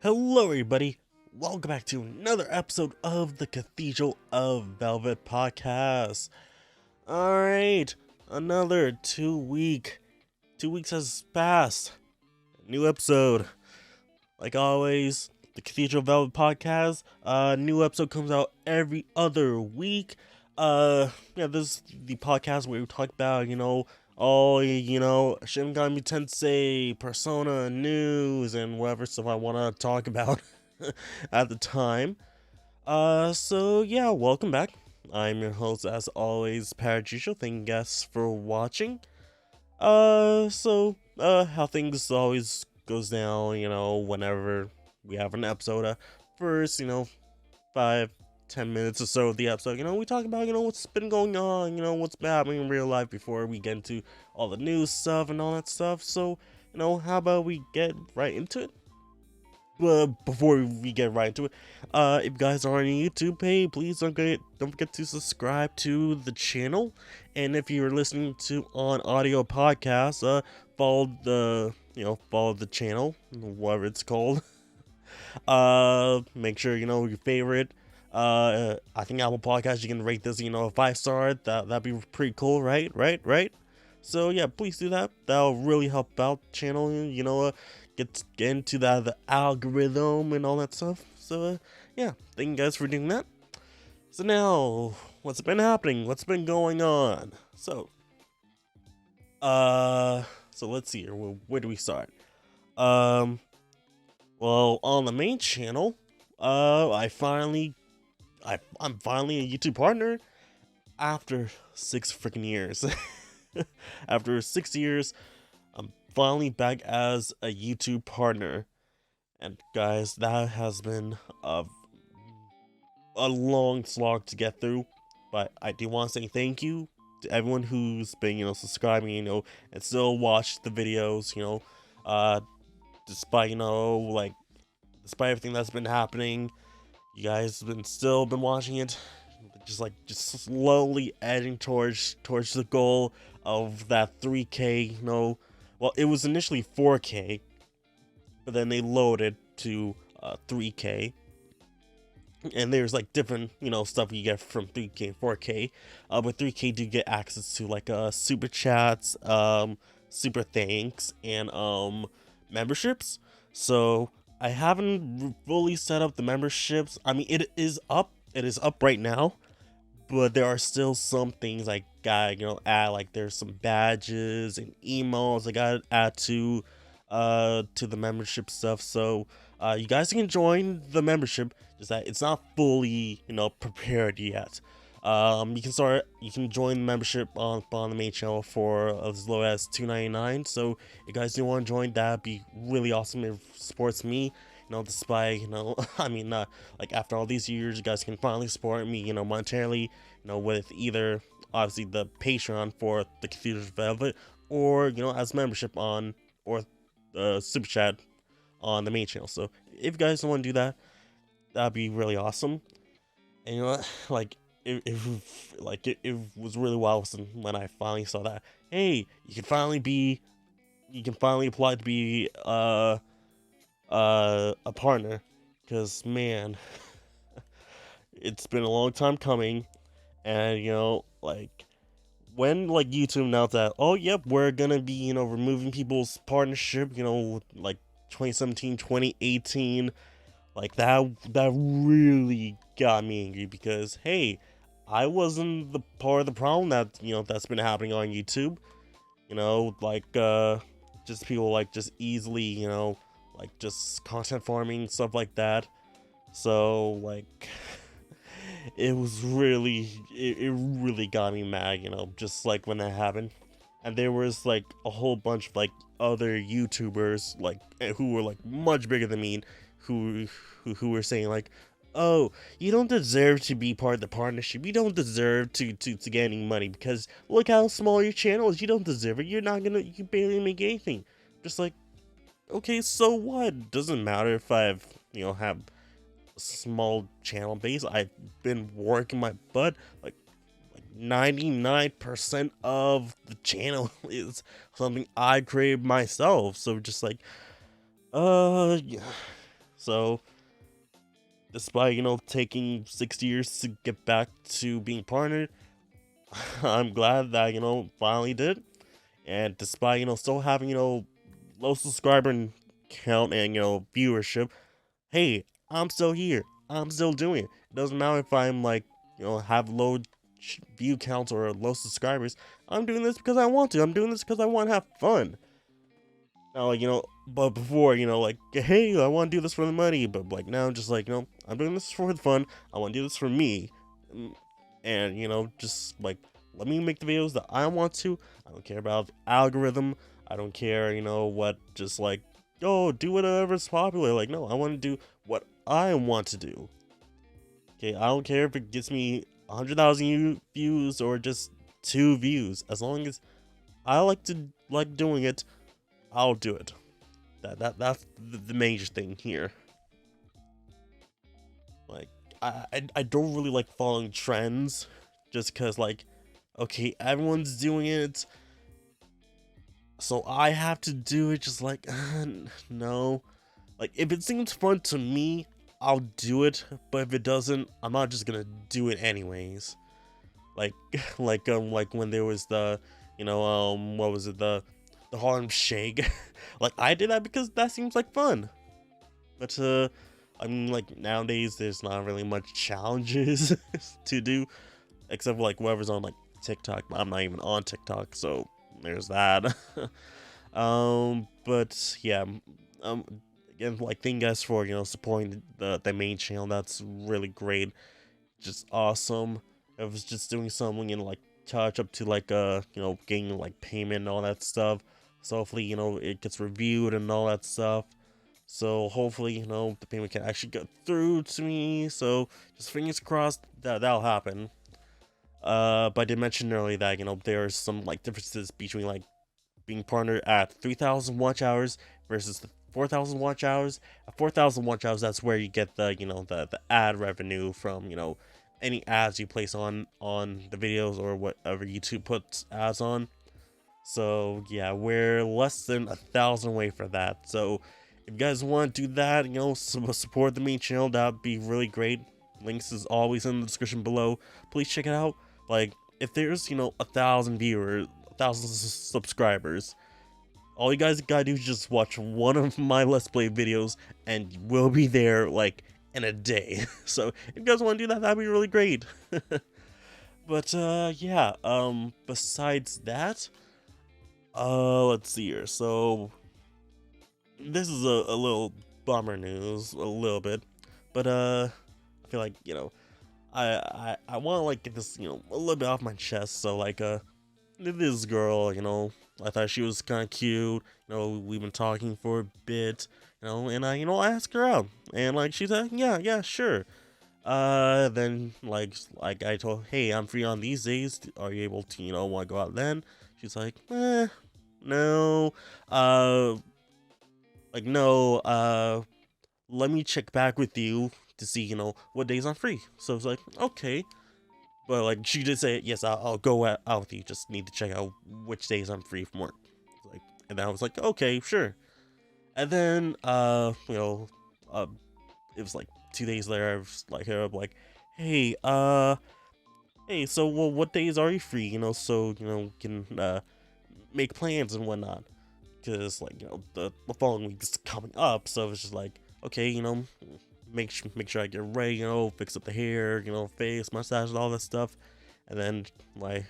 Hello everybody, welcome back to another episode of the Cathedral of Velvet podcast. Alright, another 2 weeks has passed. New episode. Like always, the Cathedral of Velvet podcast, new episode comes out every other week. This is the podcast where we talk about, Shin Megami Tensei, Persona, news, and whatever stuff I want to talk about at the time. Welcome back. I'm your host, as always, Parajucio. Thank you guys for watching. How things always goes down, whenever we have an episode. First, 5-10 minutes or so of the episode, we talk about, what's been going on, what's been happening in real life before we get into all the news stuff and all that stuff. So, how about we get right into it? Before we get right into it, if you guys are on YouTube, hey, please don't forget to subscribe to the channel. And if you're listening to on audio podcast, follow the channel, whatever it's called. Make sure your favorite. I think Apple Podcasts, you can rate this, a 5-star. That'd be pretty cool, right? So yeah, please do that. That'll really help out the channel. Get into the algorithm and all that stuff. So thank you guys for doing that. So now, what's been happening? What's been going on? So let's see here. Where do we start? Well, on the main channel, I'm finally a YouTube partner after 6 freaking years. After 6 years, I'm finally back as a YouTube partner. And guys, that has been a long slog to get through. But I do want to say thank you to everyone who's been, subscribing, and still watch the videos, despite, despite everything that's been happening. You guys have still been watching it, just slowly edging towards the goal of that 3K. Well, it was initially 4K, but then they loaded to 3K, and there's different stuff you get from 3K and 4K. But 3K do get access to super chats, super thanks, and memberships. So I haven't fully set up the memberships. I mean, it is up right now, but there are still some things I gotta add. There's some badges and emotes I gotta add to the membership stuff. So you guys can join the membership, just that it's not fully prepared yet. You can join the membership on the main channel for as low as $2.99. So if you guys do want to join, that'd be really awesome. It supports me, despite after all these years, you guys can finally support me, monetarily, with either obviously the Patreon for the Cathedral of Velvet, or as membership on, or super chat on the main channel. So if you guys want to do that, that'd be really awesome. And it was really wild when I finally saw that, hey, you can finally apply to be a partner. Because man, it's been a long time coming. And when YouTube announced that, oh yep, we're gonna be removing people's partnership, 2017, 2018, that really got me angry, because hey, I wasn't the part of the problem that that's been happening on YouTube. Just people just easily just content farming, stuff like that. So it was really, it really got me mad, just when that happened. And there was a whole bunch of other YouTubers who were much bigger than me, who were saying oh, you don't deserve to be part of the partnership. You don't deserve to get any money, because look how small your channel is. You don't deserve it. You barely make anything. Just okay, so what? Doesn't matter if I've have a small channel base. I've been working my butt. 99% of the channel is something I created myself. So just yeah. So despite, taking 6 years to get back to being partnered, I'm glad that, finally did. And despite, still having, low subscriber count and, viewership, hey, I'm still here. I'm still doing it. It doesn't matter if I'm like, have low view counts or low subscribers. I'm doing this because I want to. I'm doing this because I want to have fun. Now, like, but before, like, hey, I want to do this for the money. But, like, now I'm just like, I'm doing this for the fun. I want to do this for me. And, just, like, let me make the videos that I want to. I don't care about the algorithm. I don't care, what, just, like, oh, do whatever's popular. Like, no, I want to do what I want to do. Okay, I don't care if it gets me 100,000 views or just 2 views. As long as I like doing it, I'll do it. That's the major thing here. Like, I don't really like following trends, just cause like, okay, everyone's doing it, so I have to do it. Just like, no. Like, if it seems fun to me, I'll do it. But if it doesn't, I'm not just gonna do it anyways. Like, like when there was the, what was it, the Harlem Shake. Like, I did that because that seems like fun. But I mean, like, nowadays there's not really much challenges to do, except for like whoever's on like TikTok. But I'm not even on TikTok, so there's that. But yeah, again, like, thank you guys for supporting the main channel. That's really great, just awesome. I was just doing something and like touch up to like getting like payment and all that stuff. So hopefully it gets reviewed and all that stuff. So hopefully the payment can actually get through to me. So just fingers crossed that that'll happen. But I did mention earlier that there are some like differences between like being partnered at 3,000 watch hours versus the 4,000 watch hours. At 4,000 watch hours, that's where you get the the ad revenue from any ads you place on the videos or whatever YouTube puts ads on. So yeah, we're less than 1,000 away for that. So if you guys want to do that, support the main channel, that'd be really great. Links is always in the description below. Please check it out. Like, if there's 1,000 viewers, 1,000 subscribers, all you guys gotta do is just watch one of my Let's Play videos, and we'll be there like in a day. So if you guys want to do that, that'd be really great. But yeah, besides that, let's see here. So this is a little bummer news, a little bit, but I feel like I want to like get this a little bit off my chest. So like this girl, I thought she was kind of cute. We've been talking for a bit, and I asked her out, and like she said, yeah, sure. Then like I told, hey, I'm free on these days. Are you able to want to go out then? She's like, no, like no, let me check back with you to see what days I'm free. So it's like, okay. But like she did say, yes, I'll go out with you. Just need to check out which days I'm free from work. Like, and then I was like, okay, sure. And then it was like 2 days later. I was like, hey, hey, so well, what days are you free? So can make plans and whatnot. Because like the following week is coming up, so it's just like, okay, make sure I get ready, fix up the hair, face, mustache, all that stuff. And then like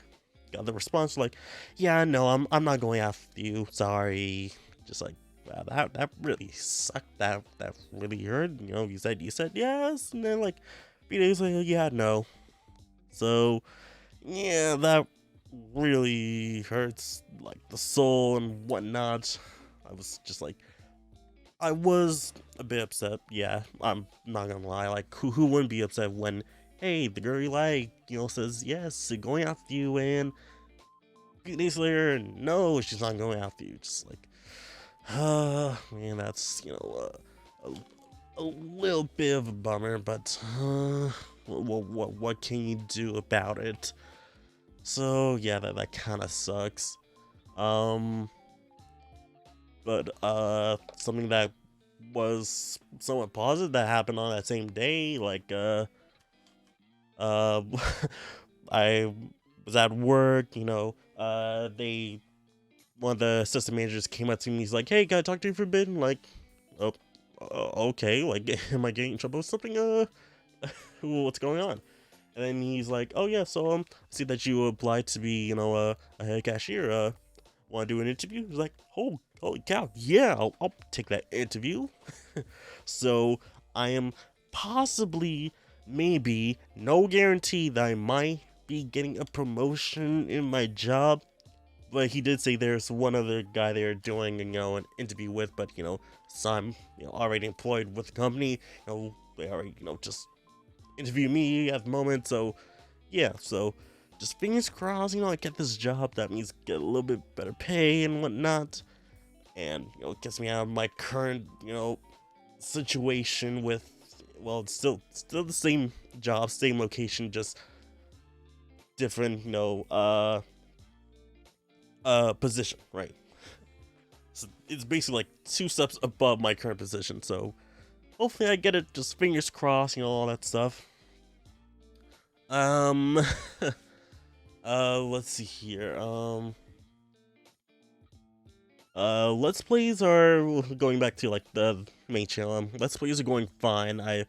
got the response like, yeah, no, I'm not going after you, sorry. Just like, wow, that really sucked. That really hurt. You said yes, and then like a few days later, yeah, no. So yeah, that really hurts like the soul and whatnot. I was just like, I was a bit upset. Yeah, I'm not gonna lie. Like, who wouldn't be upset when, hey, the girl you like, says yes, going after you, and a few days later, no, she's not going after you. Just like, man, that's a little bit of a bummer, but what can you do about it? So yeah, that kind of sucks. But something that was somewhat positive that happened on that same day. Like, uh, I was at work, they one of the assistant managers came up to me. He's like, "Hey, can I talk to you for a bit?" And like, oh, okay. Like, am I getting in trouble with something? What's going on? And then he's like, "Oh yeah, so I see that you applied to be, a head cashier. Want to do an interview?" He's like, "Oh, holy cow, yeah, I'll take that interview." So I am possibly, maybe, no guarantee that I might be getting a promotion in my job. But he did say there's one other guy they're doing, an interview with. But so I'm, already employed with the company. They already, just interview me at the moment. So yeah, so just fingers crossed. I get this job. That means get a little bit better pay and whatnot, and it gets me out of my current, situation with. Well, it's still the same job, same location, just different, position, right? So it's basically like 2 steps above my current position. So hopefully I get it. Just fingers crossed, all that stuff. Um, let's see here. Let's plays are going back to like the main channel. Let's plays are going fine. The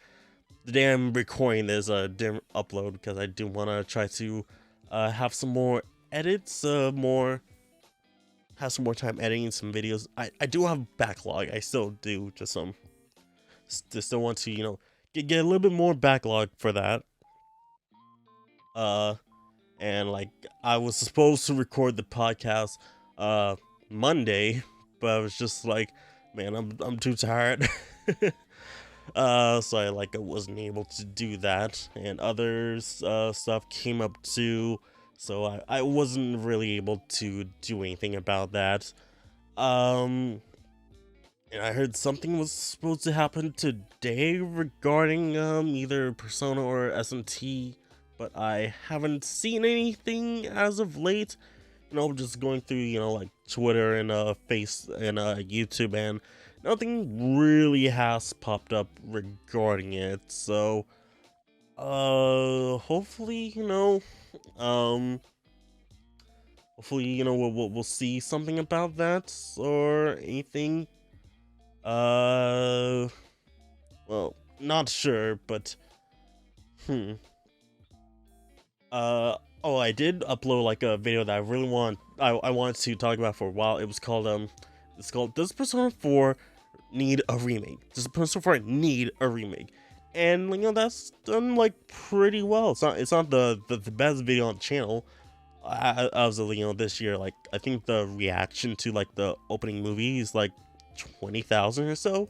day I'm recording this, didn't upload because I do want to try to, have some more edits, have some more time editing some videos. I do have backlog. I still do. Still want to, get a little bit more backlog for that. And like I was supposed to record the podcast, Monday, but I was just like, man, I'm too tired. So I wasn't able to do that, and others stuff came up too, so I wasn't really able to do anything about that. And I heard something was supposed to happen today regarding either Persona or SMT, but I haven't seen anything as of late. Just going through, like Twitter and Face and YouTube, and nothing really has popped up regarding it. So, hopefully, we'll see something about that or anything. Well, not sure, but hmm. Oh, I did upload like a video that I really I wanted to talk about for a while. It's called Does Persona 4 Need a Remake? Does Persona 4 need a remake? And that's done like pretty well. It's not the best video on the channel. As of this year, like I think the reaction to like the opening movie is like 20,000 or so.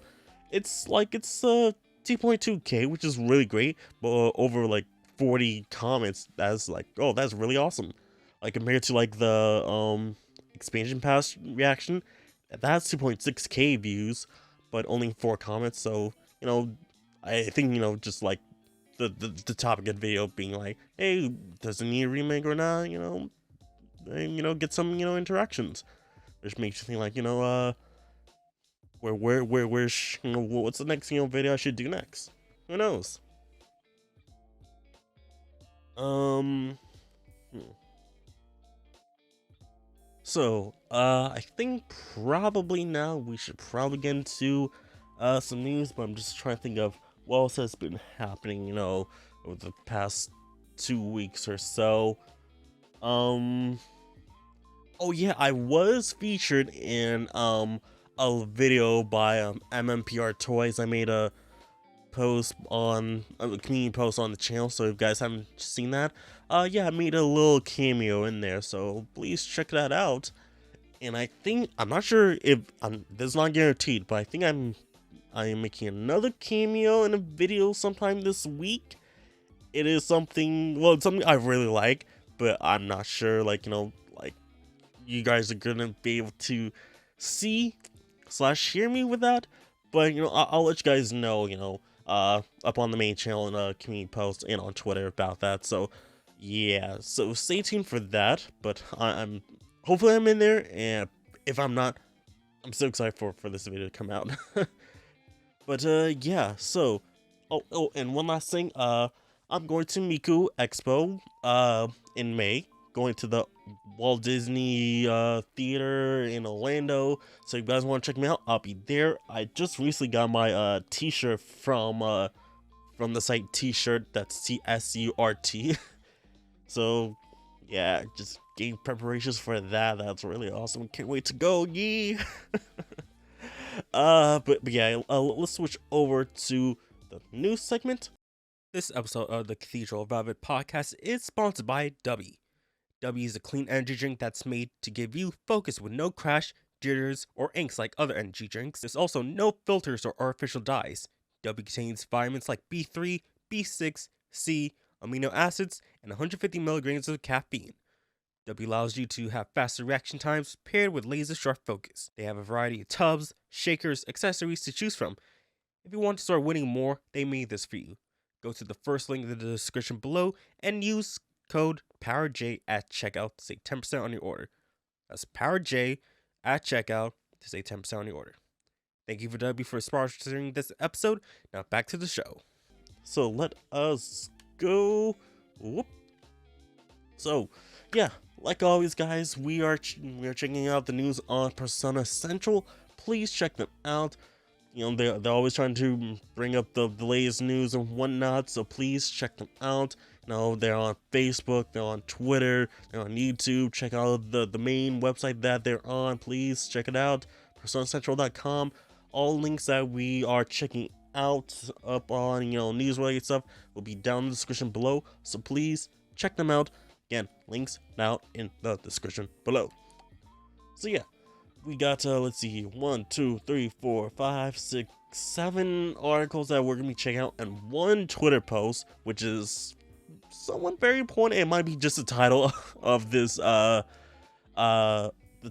It's 2.2k, which is really great, but over like 40 comments, that's like, oh, that's really awesome. Like compared to like the expansion pass reaction, that's 2.6k views, but only 4 comments. So I think just like the topic of the video being like, hey, does it need a remake or not? And, get some interactions, which makes you think like where's what's the next video I should do next? Who knows? Hmm. So, I think probably now we should probably get into some news, but I'm just trying to think of what else has been happening, over the past 2 weeks or so. Oh yeah, I was featured in a video by MMPR Toys. I made a community post on the channel, so if you guys haven't seen that, yeah, I made a little cameo in there, so please check that out. And I'm not sure if this is not guaranteed, but I think I am making another cameo in a video sometime this week. It is something, well, it's something I really like, but I'm not sure, like you guys are gonna be able to see / hear me with that. But I'll let you guys know, up on the main channel and a community post and on Twitter about that. So yeah, so stay tuned for that. But I'm hopefully in there, and if I'm not, I'm so excited for this video to come out. But yeah, so and one last thing, I'm going to Miku Expo in May, going to the Walt Disney Theater in Orlando. So if you guys want to check me out, I'll be there. I just recently got my t-shirt from the site T-shirt, that's TSURT. So yeah, just getting preparations for that. That's really awesome. Can't wait to go, yee. But yeah, let's switch over to the news segment. This episode of the Cathedral of Velvet podcast is sponsored by W. W is a clean energy drink that's made to give you focus with no crash, jitters, or inks like other energy drinks. There's also no filters or artificial dyes. W contains vitamins like B3, B6, C, amino acids, and 150 milligrams of caffeine. W allows you to have faster reaction times paired with laser sharp focus. They have a variety of tubs, shakers, accessories to choose from. If you want to start winning more, they made this for you. Go to the first link in the description below and use code PowerJ at checkout to save 10% on your order. That's PowerJ at checkout to save 10% on your order. Thank you for W for sponsoring this episode. Now back to the show. So let us go. Whoop. So yeah, like always, guys, we are checking out the news on Persona Central. Please check them out. You know, they're always trying to bring up the latest news and whatnot, so please check them out. You know, they're on Facebook, they're on Twitter, they're on YouTube. Check out the main website that they're on. Please check it out, personacentral.com. All links that we are checking out up on, you know, news-related stuff will be down in the description below, so please check them out. Again, links now in the description below. So yeah, we got let's see, 1, 2, 3, 4, 5, 6, 7 articles that we're gonna be checking out, and one Twitter post, which is somewhat very important. It might be just the title of this the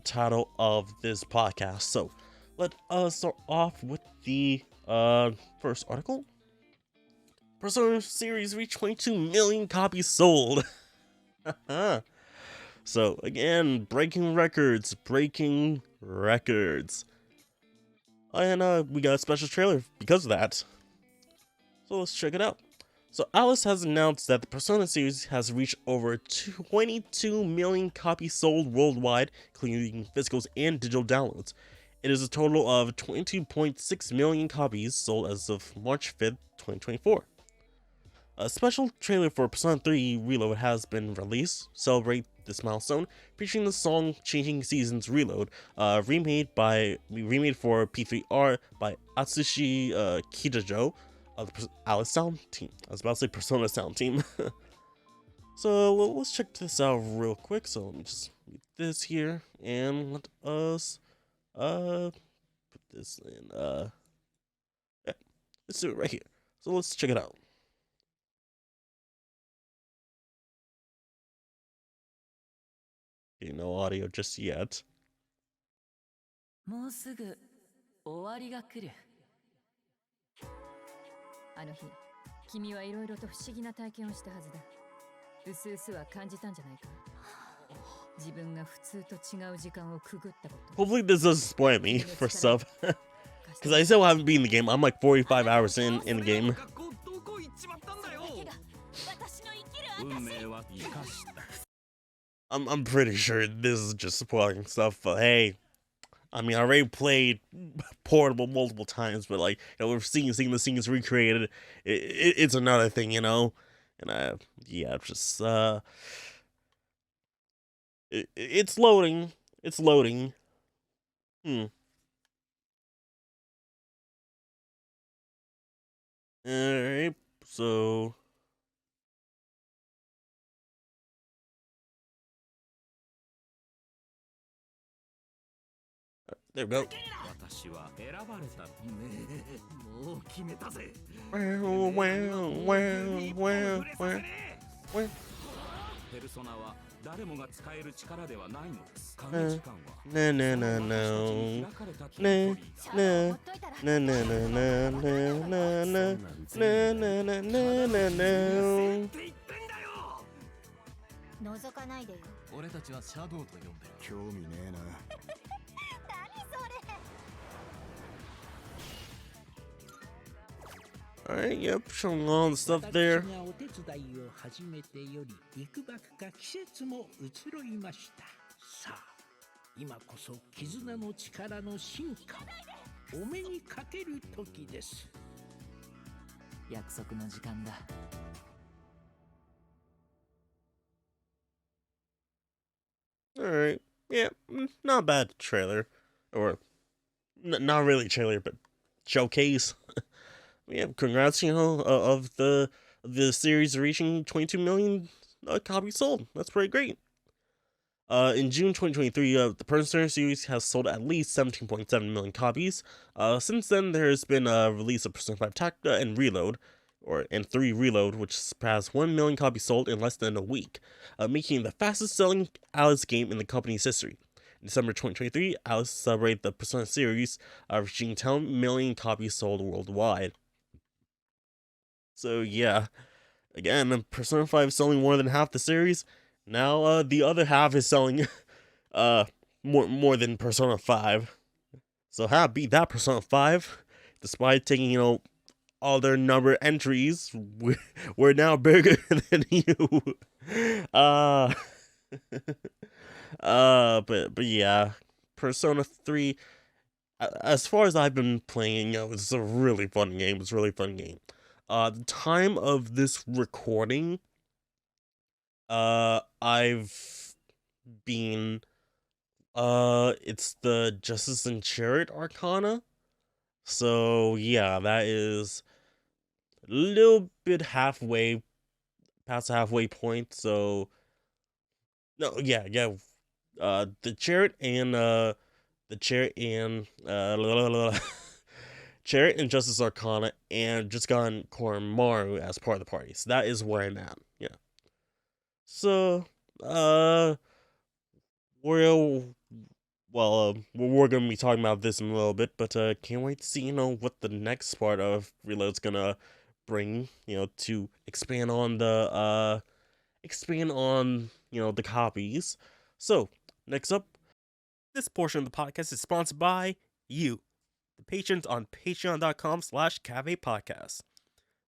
title of this podcast. So let us start off with the first article. Persona series reached 22 million copies sold. So again, breaking records. And we got a special trailer because of that. So let's check it out. So Alice has announced that the Persona series has reached over 22 million copies sold worldwide, including physicals and digital downloads. It is a total of 22.6 million copies sold as of March 5th, 2024. A special trailer for Persona 3 Reload has been released to celebrate this milestone, featuring the song Changing Seasons Reload, remade for P3R by Atsushi Kitajo of the Alice Sound Team. I was about to say Persona Sound Team. So let's check this out real quick. So let me just read this here, and let us put this in yeah, let's do it right here. So let's check it out. Okay, no audio just yet. もうすぐ終わりが来る。あの日、君はいろいろと不思議な体験をしたはずだ。うすうすは感じたんじゃないか。自分が普通と違う時間をくぐったこと。 Hopefully this doesn't spoil me for stuff. Because I still haven't beaten the game. I'm like 45 hours in the game. I'm pretty sure this is just spoiling stuff, but hey, I mean, I already played Portable multiple times, but like, you know, we're seeing the scenes recreated. It's another thing, you know. And yeah, just it's loading. It's loading. Alright, so there we go. Alright, yep, showing all the stuff there. 私がお手伝いを始めてより幾ばくか季節も移ろいました。さあ、今こそ絆の力の進化をお目にかける時です。約束の時間だ。Alright, yeah, not bad trailer. Or, not really trailer, but showcase. Yeah, congrats, of the series reaching 22 million copies sold. That's pretty great. In June 2023, the Persona series has sold at least 17.7 million copies. Since then, there has been a release of Persona 5 Tactica and Reload, and 3 Reload, which surpassed 1 million copies sold in less than a week, making it the fastest selling Alice game in the company's history. In December 2023, Alice celebrated the Persona series, reaching 10 million copies sold worldwide. So yeah, again, Persona 5 selling more than half the series. Now the other half is selling more than Persona 5. So how beat that Persona 5? Despite taking, all their number entries, we're now bigger than you. uh but yeah, Persona 3, as far as I've been playing, it's a really fun game. It's a really fun game. The time of this recording, I've been, it's the Justice and Chariot Arcana. So yeah, that is a little bit halfway past the halfway point. So no, yeah. The Chariot and Chariot and Justice Arcana, and just gotten Koromaru as part of the party. So that is where I'm at. Yeah. So, we're we're gonna be talking about this in a little bit, but can't wait to see what the next part of Reload's gonna bring. To expand on the copies. So next up, this portion of the podcast is sponsored by you, the patrons on patreon.com/cafe podcast.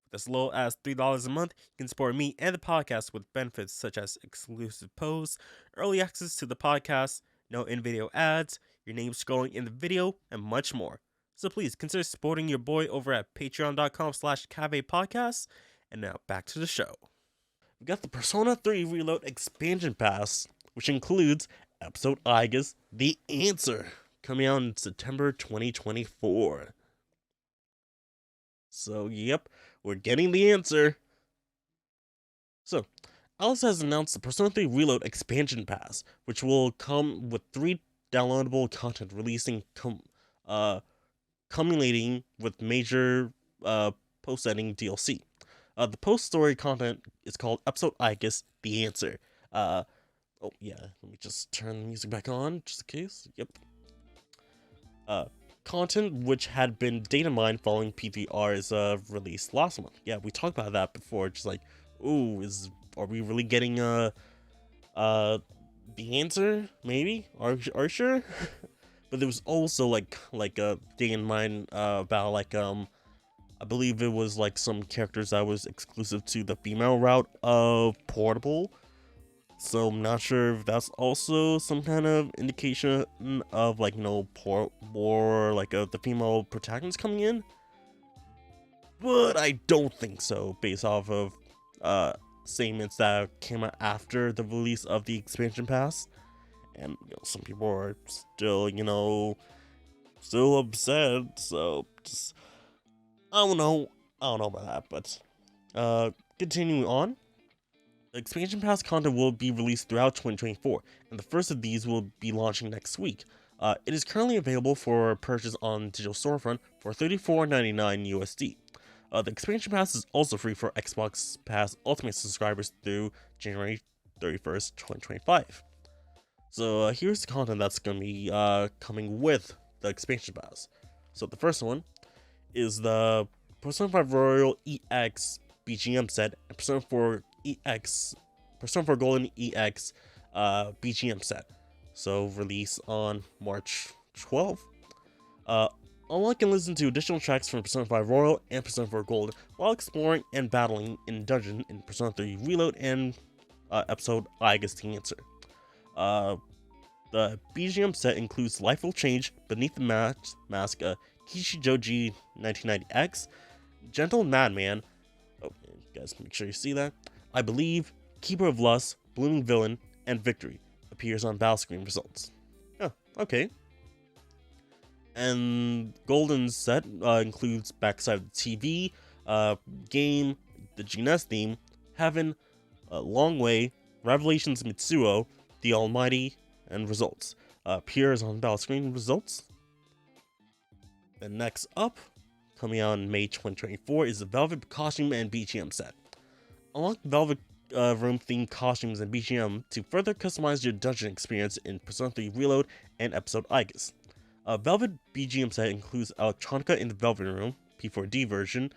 With as low as $3 a month, you can support me and the podcast with benefits such as exclusive posts, early access to the podcast, no in-video ads, your name scrolling in the video, and much more. So please consider supporting your boy over at patreon.com/cafe podcast. And now back to the show. We got the Persona 3 Reload expansion pass, which includes episode Igus, The Answer, coming out in September 2024. So, yep, we're getting the answer. So, Alice has announced the Persona 3 Reload expansion pass, which will come with 3 downloadable content releasing, culminating with major post-ending DLC. The post-story content is called Episode Igus, The Answer. Oh yeah, let me just turn the music back on, just in case. Yep. Content which had been data mined following P3R's release last month. Yeah, we talked about that before. Just like, ooh, are we really getting The Answer? Maybe. Are you sure? But there was also like a data mine about I believe it was like some characters that was exclusive to the female route of Portable. So I'm not sure if that's also some kind of indication of more like the female protagonist coming in. But I don't think so, based off of statements that came out after the release of the expansion pass. And some people are still upset. So just I don't know about that. But continuing on. The expansion pass content will be released throughout 2024, and the first of these will be launching next week. It is currently available for purchase on digital storefront for $34.99 USD. The expansion pass is also free for Xbox Pass Ultimate subscribers through January 31st, 2025. So here's the content that's going to be coming with the expansion pass. So the first one is the Persona 5 Royal EX BGM set and Persona 4 Golden EX BGM set. So release on March 12th. Unlock and listen to additional tracks from Persona 5 Royal and Persona 4 Gold while exploring and battling in dungeon in Persona 3 Reload and episode I Guess the Answer. The BGM set includes Life Will Change, Beneath the Mask, Kishijoji 1990X, Gentle Madman, oh, you guys make sure you see that, I Believe, Keeper of Lust, Blooming Villain, and Victory appears on battle screen results. Oh, okay. And Golden's set includes Backside of the TV, Game, the GNES theme, Heaven, Long Way, Revelations Mitsuo, The Almighty, and results. Appears on battle screen results. And next up, coming out in May 2024, is the Velvet costume and BGM set. Unlock Velvet room themed costumes and BGM to further customize your dungeon experience in Persona 3 Reload and episode Aegis. Velvet BGM set includes Electronica in the Velvet Room, P4D version,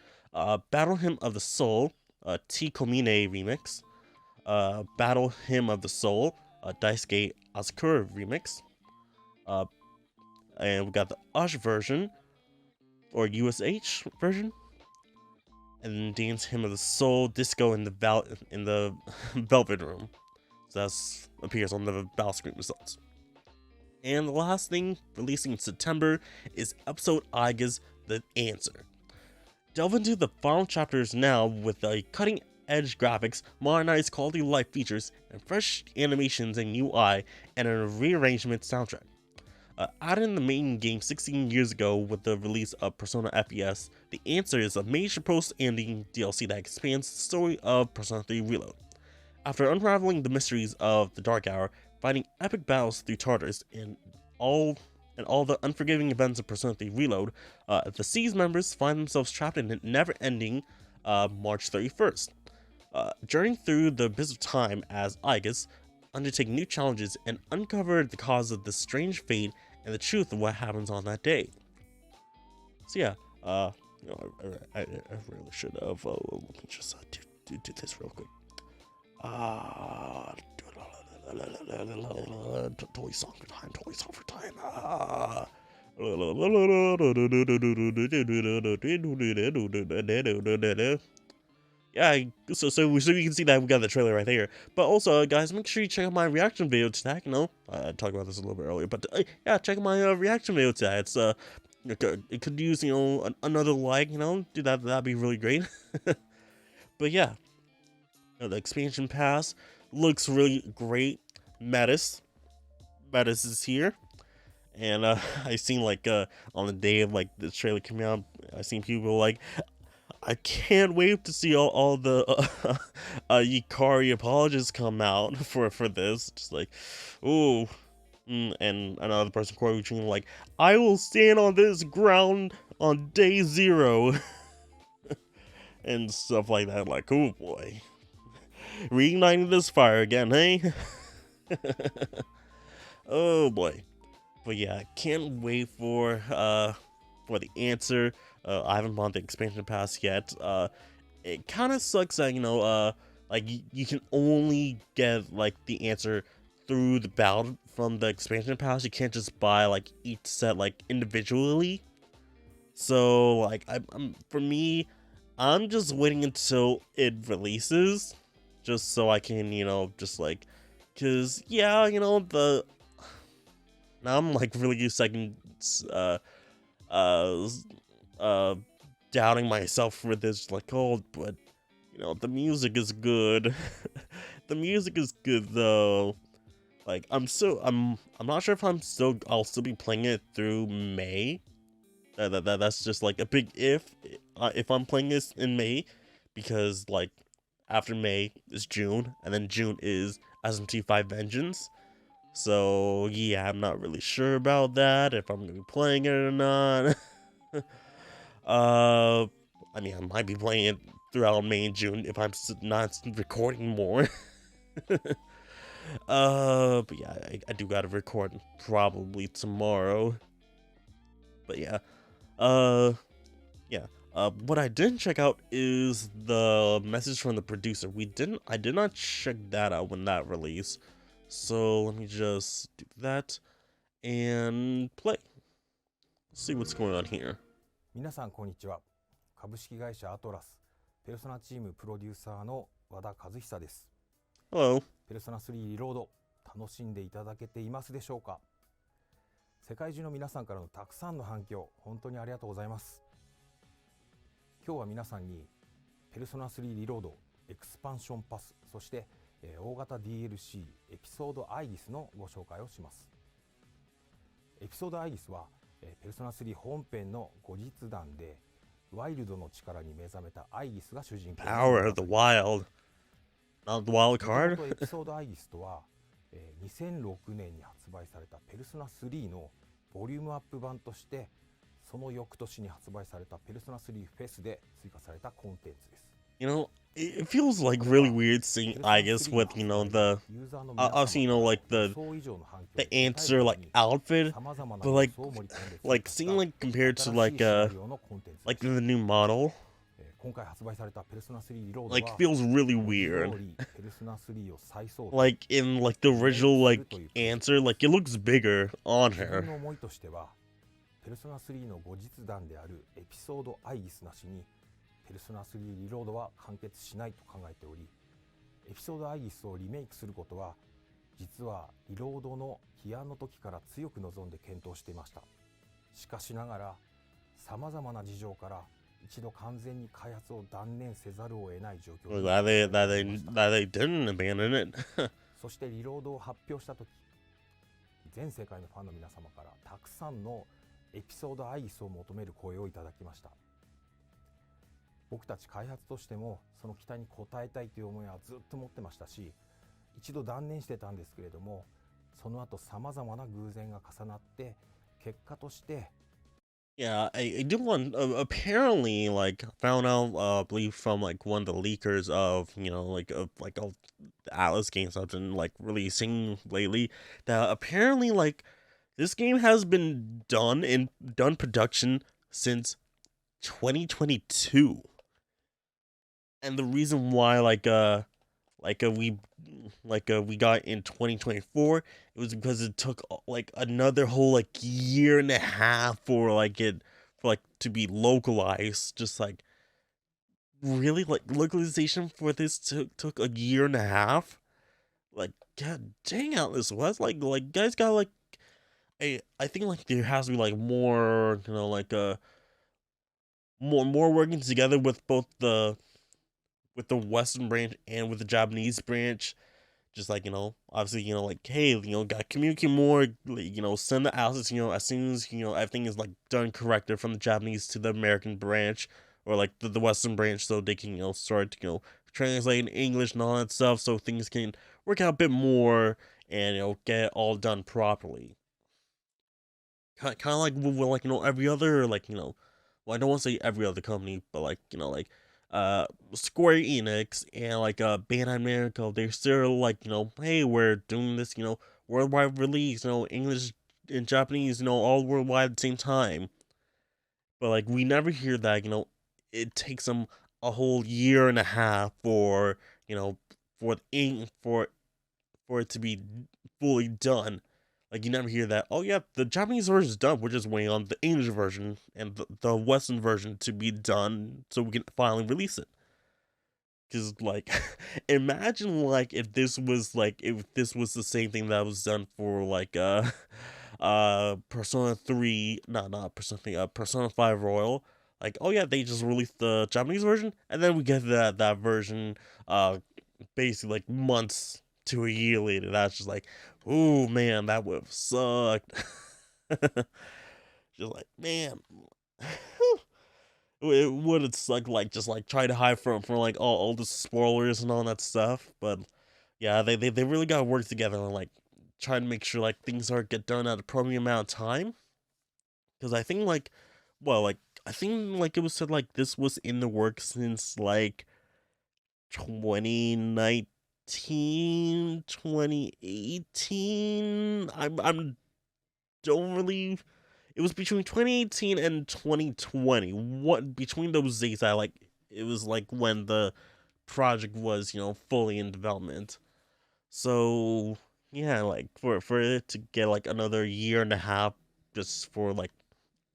Battle Hymn of the Soul, T Komine remix, Battle Hymn of the Soul, Daisuke Asakura remix, and we got the Ush version, or USH version, and then Dance Hymn of the Soul, Disco in the Velvet Room. So that appears on the battle screen results. And the last thing releasing in September is episode Aegis The Answer. Delve into the final chapters now with the cutting-edge graphics, modernized quality of life features, and fresh animations and UI, and a rearrangement soundtrack. Added in the main game 16 years ago with the release of Persona FES, The Answer is a major post-ending DLC that expands the story of Persona 3 Reload. After unraveling the mysteries of the Dark Hour, fighting epic battles through Tartarus, and all the unforgiving events of Persona 3 Reload, the Siege members find themselves trapped in a never-ending March 31st. Journeying through the abyss of time as Aegis, undertake new challenges and uncover the cause of this strange fate and the truth of what happens on that day. So yeah, I really should have. Let me just do this real quick. Toy song for time. Yeah, so you can see that we got the trailer right there. But also, guys, make sure you check out my reaction video to that. I talked about this a little bit earlier, but yeah, check out my reaction video to that. It's it could use another like, do that. That'd be really great. But yeah, the expansion pass looks really great. Metis is here, and I seen on the day of the trailer coming out, I seen people like, I can't wait to see all the Yukari apologists come out for this. Just like, ooh. And another person quoting between like, I will stand on this ground on day 0. And stuff like that. Like, oh boy. Reigniting this fire again, hey? Oh boy. But yeah, I can't wait for the answer. I haven't bought the expansion pass yet. It kind of sucks that you can only get the answer through the battle from the expansion pass. You can't just buy each set individually. So for me, I'm just waiting until it releases, just so I can cause yeah, now I'm really second doubting myself for this, but the music is good. The music is good though. I'm not sure if I'll still be playing it through May. That's just a big if I'm playing this in May, because after May is June, and then June is SMT5 Vengeance. So yeah, I'm not really sure about that, if I'm gonna be playing it or not. I mean, I might be playing it throughout May and June if I'm not recording more. But yeah, I do gotta record probably tomorrow. But yeah, what I didn't check out is the message from the producer. I did not check that out when that released. So let me just do that and play. see what's going on here. 皆さんこんにちは。株式会社アトラスペルソナチームプロデューサーの和田和久です。 Hello. ペルソナ3リロード楽しんでいただけていますでしょうか。世界中の皆さんからのたくさんの反響本当にありがとうございます。今日は皆さんにペルソナ3リロードエクスパンションパスそして大型 DLC エピソードアイギスのご紹介をします。エピソードアイギスはペルソナ3本編の後日談でワイルドの力に目覚めたアイギスが主人公。 Power of the wild. Not the wild 元 card. 々エピソードアイギスとは2006年に発売されたペルソナ3のボリュームアップ版としてその翌年に発売されたペルソナ3フェスで追加されたコンテンツです。 You know, it feels like really weird seeing Aegis with, you know, the obviously, you know, like the answer like outfit, but like seeing like compared to like the new model, 今回発売されたペルソナ3リロードは like feels really weird. ペルソナ3を再装備 Like in like the original like answer, like it looks bigger on 自分 her. の思いとしてはペルソナ3の後日談であるエピソードアイギスなしにペルソナ3リロードは完結しないと考えており、エピソードアイギスをリメイクすることは実はリロードの起案の時から強く望んで検討していました。しかしながらさまざまな事情から一度完全に開発を断念せざるを得ない状況 We're に glad な they りました。 didn't abandon it. そしてリロードを発表した時全世界のファンの皆様からたくさんのエピソードアイギスを求める声をいただきました。僕たち開発としてもその期待に応えたいという思いはずっと持ってましたし、一度断念してたんですけれども、その後さまざまな偶然が重なって結果として Yeah, I do want apparently like found out I believe from like one of the leakers of you know like of Atlas Games have been like releasing lately that apparently like this game has been done production since 2022, and the reason why we got in 2024 it was because it took like another whole like year and a half for to be localized. Just like really like localization for this took a year and a half. Like god dang Atlas West, like guys got like I think like there has to be like more, you know, like more working together with both the Western branch and with the Japanese branch. Just like, you know, obviously, you know, like, hey, you know, gotta communicate more, you know, send the assets, you know, as soon as, you know, everything is like done corrected from the Japanese to the American branch or like the Western branch, so they can, you know, start, you know, translate in English and all that stuff, so things can work out a bit more and, you know, get it all done properly. Kind of like with like, you know, every other, like, you know, well, I don't want to say every other company, but like, you know, like Square Enix and like Bandai Namco, they're still like, you know, hey, we're doing this, you know, worldwide release, you know, English and Japanese, you know, all worldwide at the same time. But like we never hear that, you know, it takes them a whole year and a half for, you know, for it to be fully done. Like you never hear that. Oh yeah, the Japanese version is done. We're just waiting on the English version and the Western version to be done so we can finally release it. Cause like, imagine like if this was the same thing that was done for like Persona 3, not Persona 3, Persona 5 Royal. Like, oh yeah, they just released the Japanese version, and then we get that version basically like months to a year later. That's just like, oh man, that would have sucked. Just like, man. It would have sucked, like, just like try to hide from like all the spoilers and all that stuff. But yeah, they really gotta work together and like try to make sure like things are get done at a appropriate amount of time. Because I think like, well, like I think like it was said like this was in the works since like 2019, 2018. I'm don't really. It was between 2018 and 2020. What between those dates, I like it was like when the project was, you know, fully in development. So yeah, like for it to get like another year and a half just for like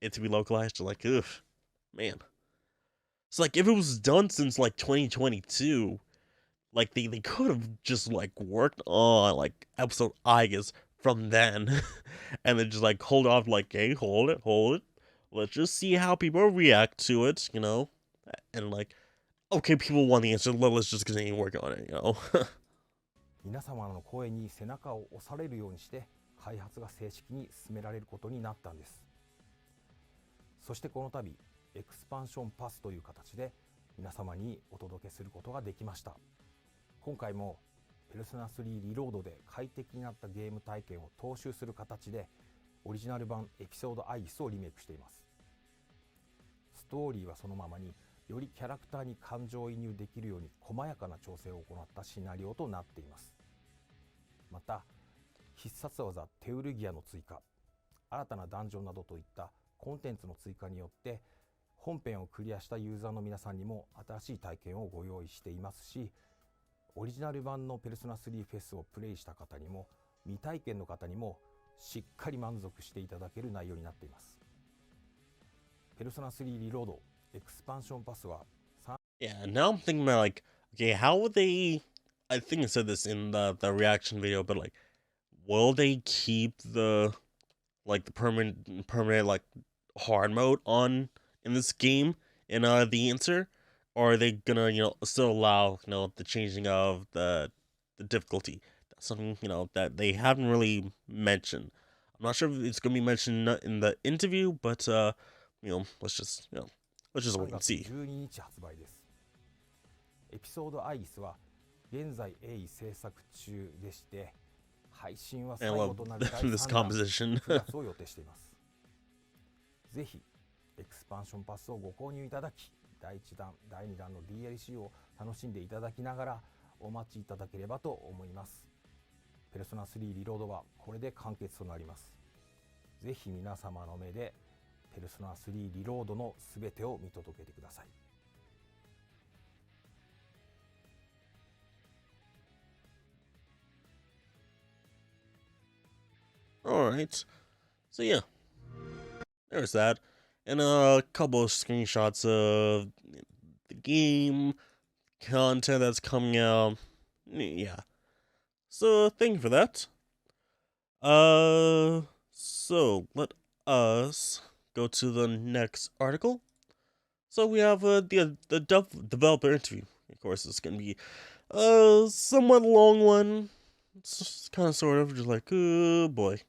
it to be localized. You're like, ugh, man. It's like if it was done since like 2022, like they could have just like worked on like episode I guess from then, and then just like hold off, like, hey, hold it, let's just see how people react to it, and like, okay, people want the answer, let's just continue working on it. 皆様の声に背中を押されるようにして開発が正式に進められることになったんです。そしてこの度エクスパンションパスという形で皆様にお届けすることができました。今回もペルソナ3リロードで快適になったゲーム体験を踏襲する形でオリジナル版エピソードアイスをリメイクしています。ストーリーはそのままによりキャラクターに感情移入できるように細やかな調整を行ったシナリオとなっています。また必殺技テウルギアの追加、新たなダンジョンなどといったコンテンツの追加によって本編をクリアしたユーザーの皆さんにも新しい体験をご用意していますし、オリジナル版のペルソナ3フェスをプレイした方にも未体験の方にもしっかり満足していただける内容になっています。ペルソナ3リロードエクスパンションパスは Yeah, now I'm thinking about like, okay, how would they? I think I said this in the reaction video, but like, will they keep the like the permanent like hard mode on in this game in the answer, or are they gonna still allow the changing of the difficulty? That's something that they haven't really mentioned. I'm not sure if it's gonna be mentioned in the interview, but let's just let's just wait and see. 12日発売です。エピソードアイスは現在鋭意制作中でして配信は最後となる第 this 3弾 composition. 9月を予定しています。ぜひエクスパンションパスをご購入いただき、第1弾第2弾の DLC を楽しんでいただきながらお待ちいただければと思います。ペルソナ3リロードはこれで完結となります。ぜひ皆様の目でペルソナ3リロードのすべてを見届けてください。Alright. So yeah. There's that. And a couple of screenshots of the game, content that's coming out. Yeah. So thank you for that. So let us go to the next article. So we have the developer interview. Of course, it's gonna be a somewhat long one. It's kind of sort of just like, oh boy.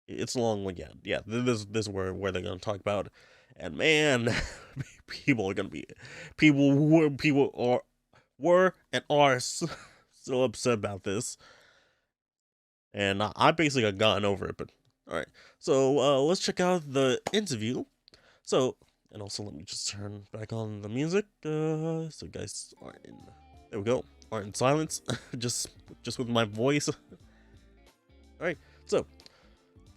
It's a long one, yeah. This is where they're gonna talk about, and man, people were and are still upset about this, and I basically got gotten over it. But all right, so let's check out the interview. So, and also let me just turn back on the music, so you guys aren't in. There we go. Aren't in silence, just with my voice. All right, so.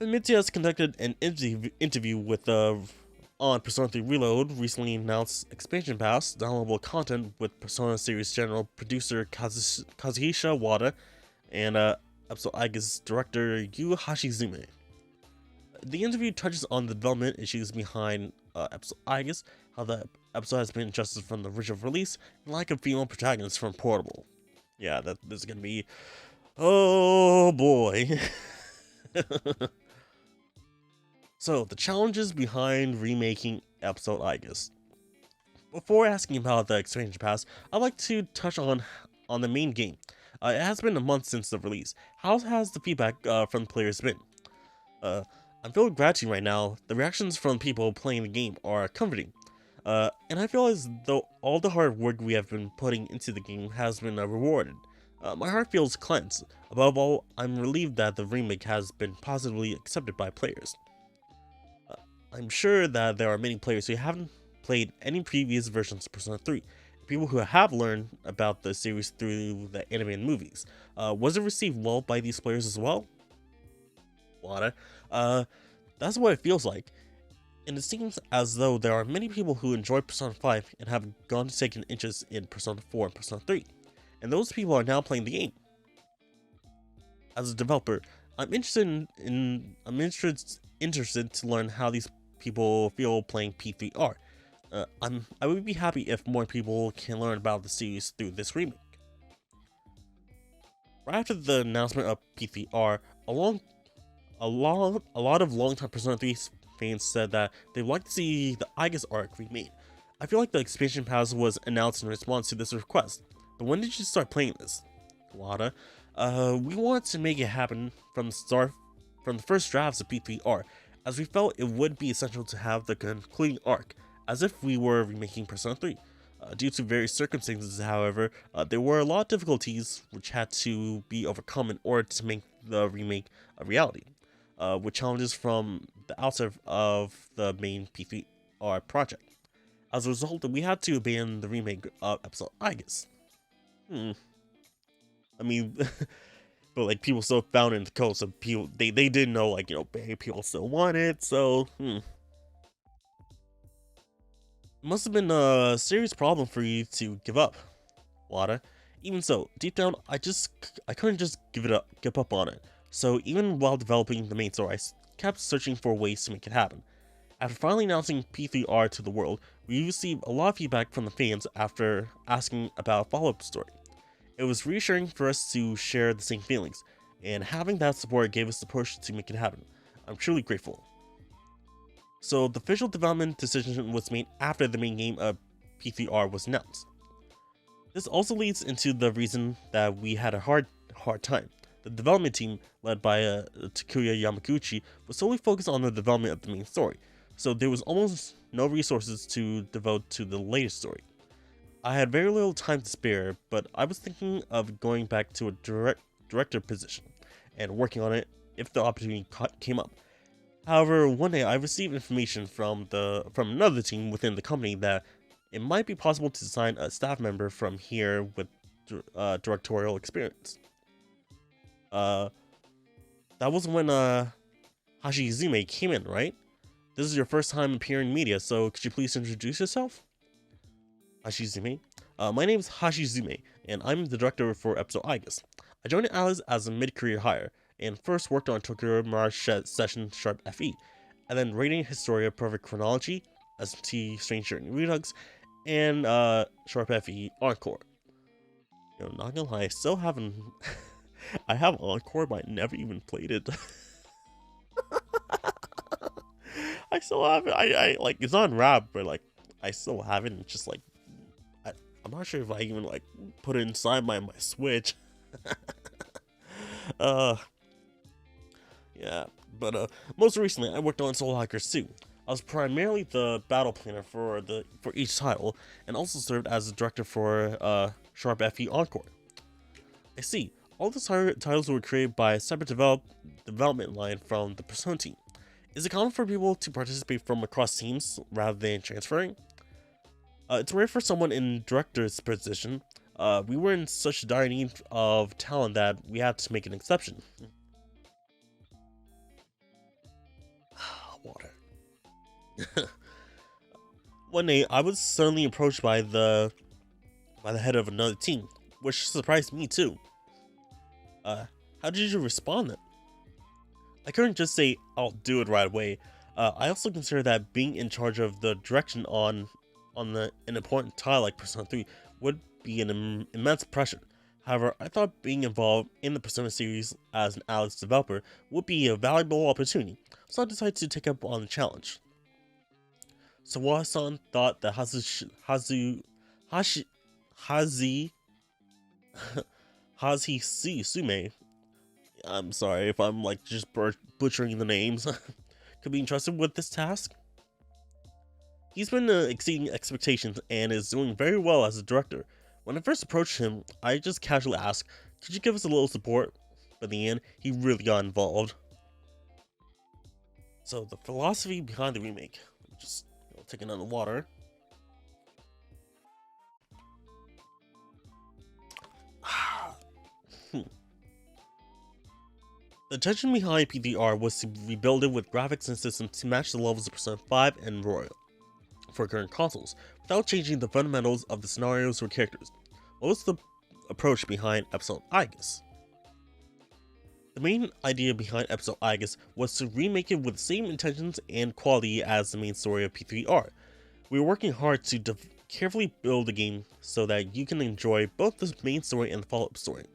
Mitzi has conducted an interview with on Persona 3 Reload, recently announced expansion pass, downloadable content with Persona series general producer Kazuhisa Wada, and episode Aiga's director Yu Hashizume. The interview touches on the development issues behind episode Aiga's, how the episode has been adjusted from the original release, and lack of female protagonists from Portable. Yeah, this is gonna be, oh boy. So, the challenges behind remaking episode Aegis. Before asking about the expansion pass, I'd like to touch on the main game. It has been a month since the release. How has the feedback from players been? I'm filled with gratitude right now. The reactions from people playing the game are comforting. And I feel as though all the hard work we have been putting into the game has been rewarded. My heart feels cleansed. Above all, I'm relieved that the remake has been positively accepted by players. I'm sure that there are many players who haven't played any previous versions of Persona 3, people who have learned about the series through the anime and movies. Was it received well by these players as well? Wada. That's what it feels like. And it seems as though there are many people who enjoy Persona 5 and have gone to take an interest in Persona 4 and Persona 3. And those people are now playing the game. As a developer, I'm interested to learn how these people feel playing P3R. I would be happy if more people can learn about the series through this remake. Right after the announcement of P3R, a lot of longtime Persona 3 fans said that they'd like to see the Aigis arc remade. I feel like the expansion pass was announced in response to this request, but when did you start playing this? Wada, we wanted to make it happen from the first drafts of P3R, as we felt it would be essential to have the concluding arc, as if we were remaking Persona 3. Due to various circumstances, however, there were a lot of difficulties which had to be overcome in order to make the remake a reality, with challenges from the outset of the main P3R project. As a result, we had to abandon the remake of episode Aigis. I mean, but like people still found it in the code, so people they didn't know, like, you know, people still want it, so It must have been a serious problem for you to give up, Wada. Even so, deep down, I couldn't just give up on it. So even while developing the main story, I kept searching for ways to make it happen. After finally announcing P3R to the world, we received a lot of feedback from the fans after asking about a follow-up story. It was reassuring for us to share the same feelings, and having that support gave us the push to make it happen. I'm truly grateful. So the official development decision was made after the main game of P3R was announced. This also leads into the reason that we had a hard time. The development team, led by Takuya Yamaguchi, was solely focused on the development of the main story, so there was almost no resources to devote to the latest story. I had very little time to spare, but I was thinking of going back to a director position and working on it if the opportunity came up. However, one day I received information from another team within the company that it might be possible to assign a staff member from here with directorial experience. That was when Hashizume came in, right? This is your first time appearing in media, so could you please introduce yourself? Hashizume. My name is Hashizume, and I'm the director for episode Aigis. I joined Alice as a mid-career hire, and first worked on Tokyo Mirage Session Sharp FE, and then Radiant Historia Perfect Chronology, SMT Strange Journey Redux, and Sharp FE Encore. You know, not gonna lie, I still haven't. I have Encore, but I never even played it. I still haven't. I like, it's on Rap, but like I still haven't. Just like I'm not sure if I even like put it inside my Switch. Yeah, but most recently I worked on Soul Hackers 2. I was primarily the battle planner for each title, and also served as the director for Sharp FE Encore. I see. All the titles were created by a separate development line from the Persona team. Is it common for people to participate from across teams rather than transferring? It's rare for someone in director's position. We were in such dire need of talent that we had to make an exception. Water. One day, I was suddenly approached by the head of another team, which surprised me too. How did you respond then? I couldn't just say, I'll do it right away. I also consider that being in charge of the direction on an important title like Persona 3 would be an immense pressure. However, I thought being involved in the Persona series as an Alex developer would be a valuable opportunity, so I decided to take up on the challenge. Sawada-san thought that Hasisume, I'm sorry if I'm like just butchering the names, could be entrusted with this task. He's been exceeding expectations and is doing very well as a director. When I first approached him, I just casually asked, could you give us a little support? But in the end, he really got involved. So the philosophy behind the remake, just take another water. The intention behind P3R was to rebuild it with graphics and systems to match the levels of Persona 5 and Royal for current consoles, without changing the fundamentals of the scenarios or characters. What was the approach behind episode Aigis? The main idea behind episode Aegis was to remake it with the same intentions and quality as the main story of P3R. We were working hard to carefully build the game so that you can enjoy both the main story and the follow-up story.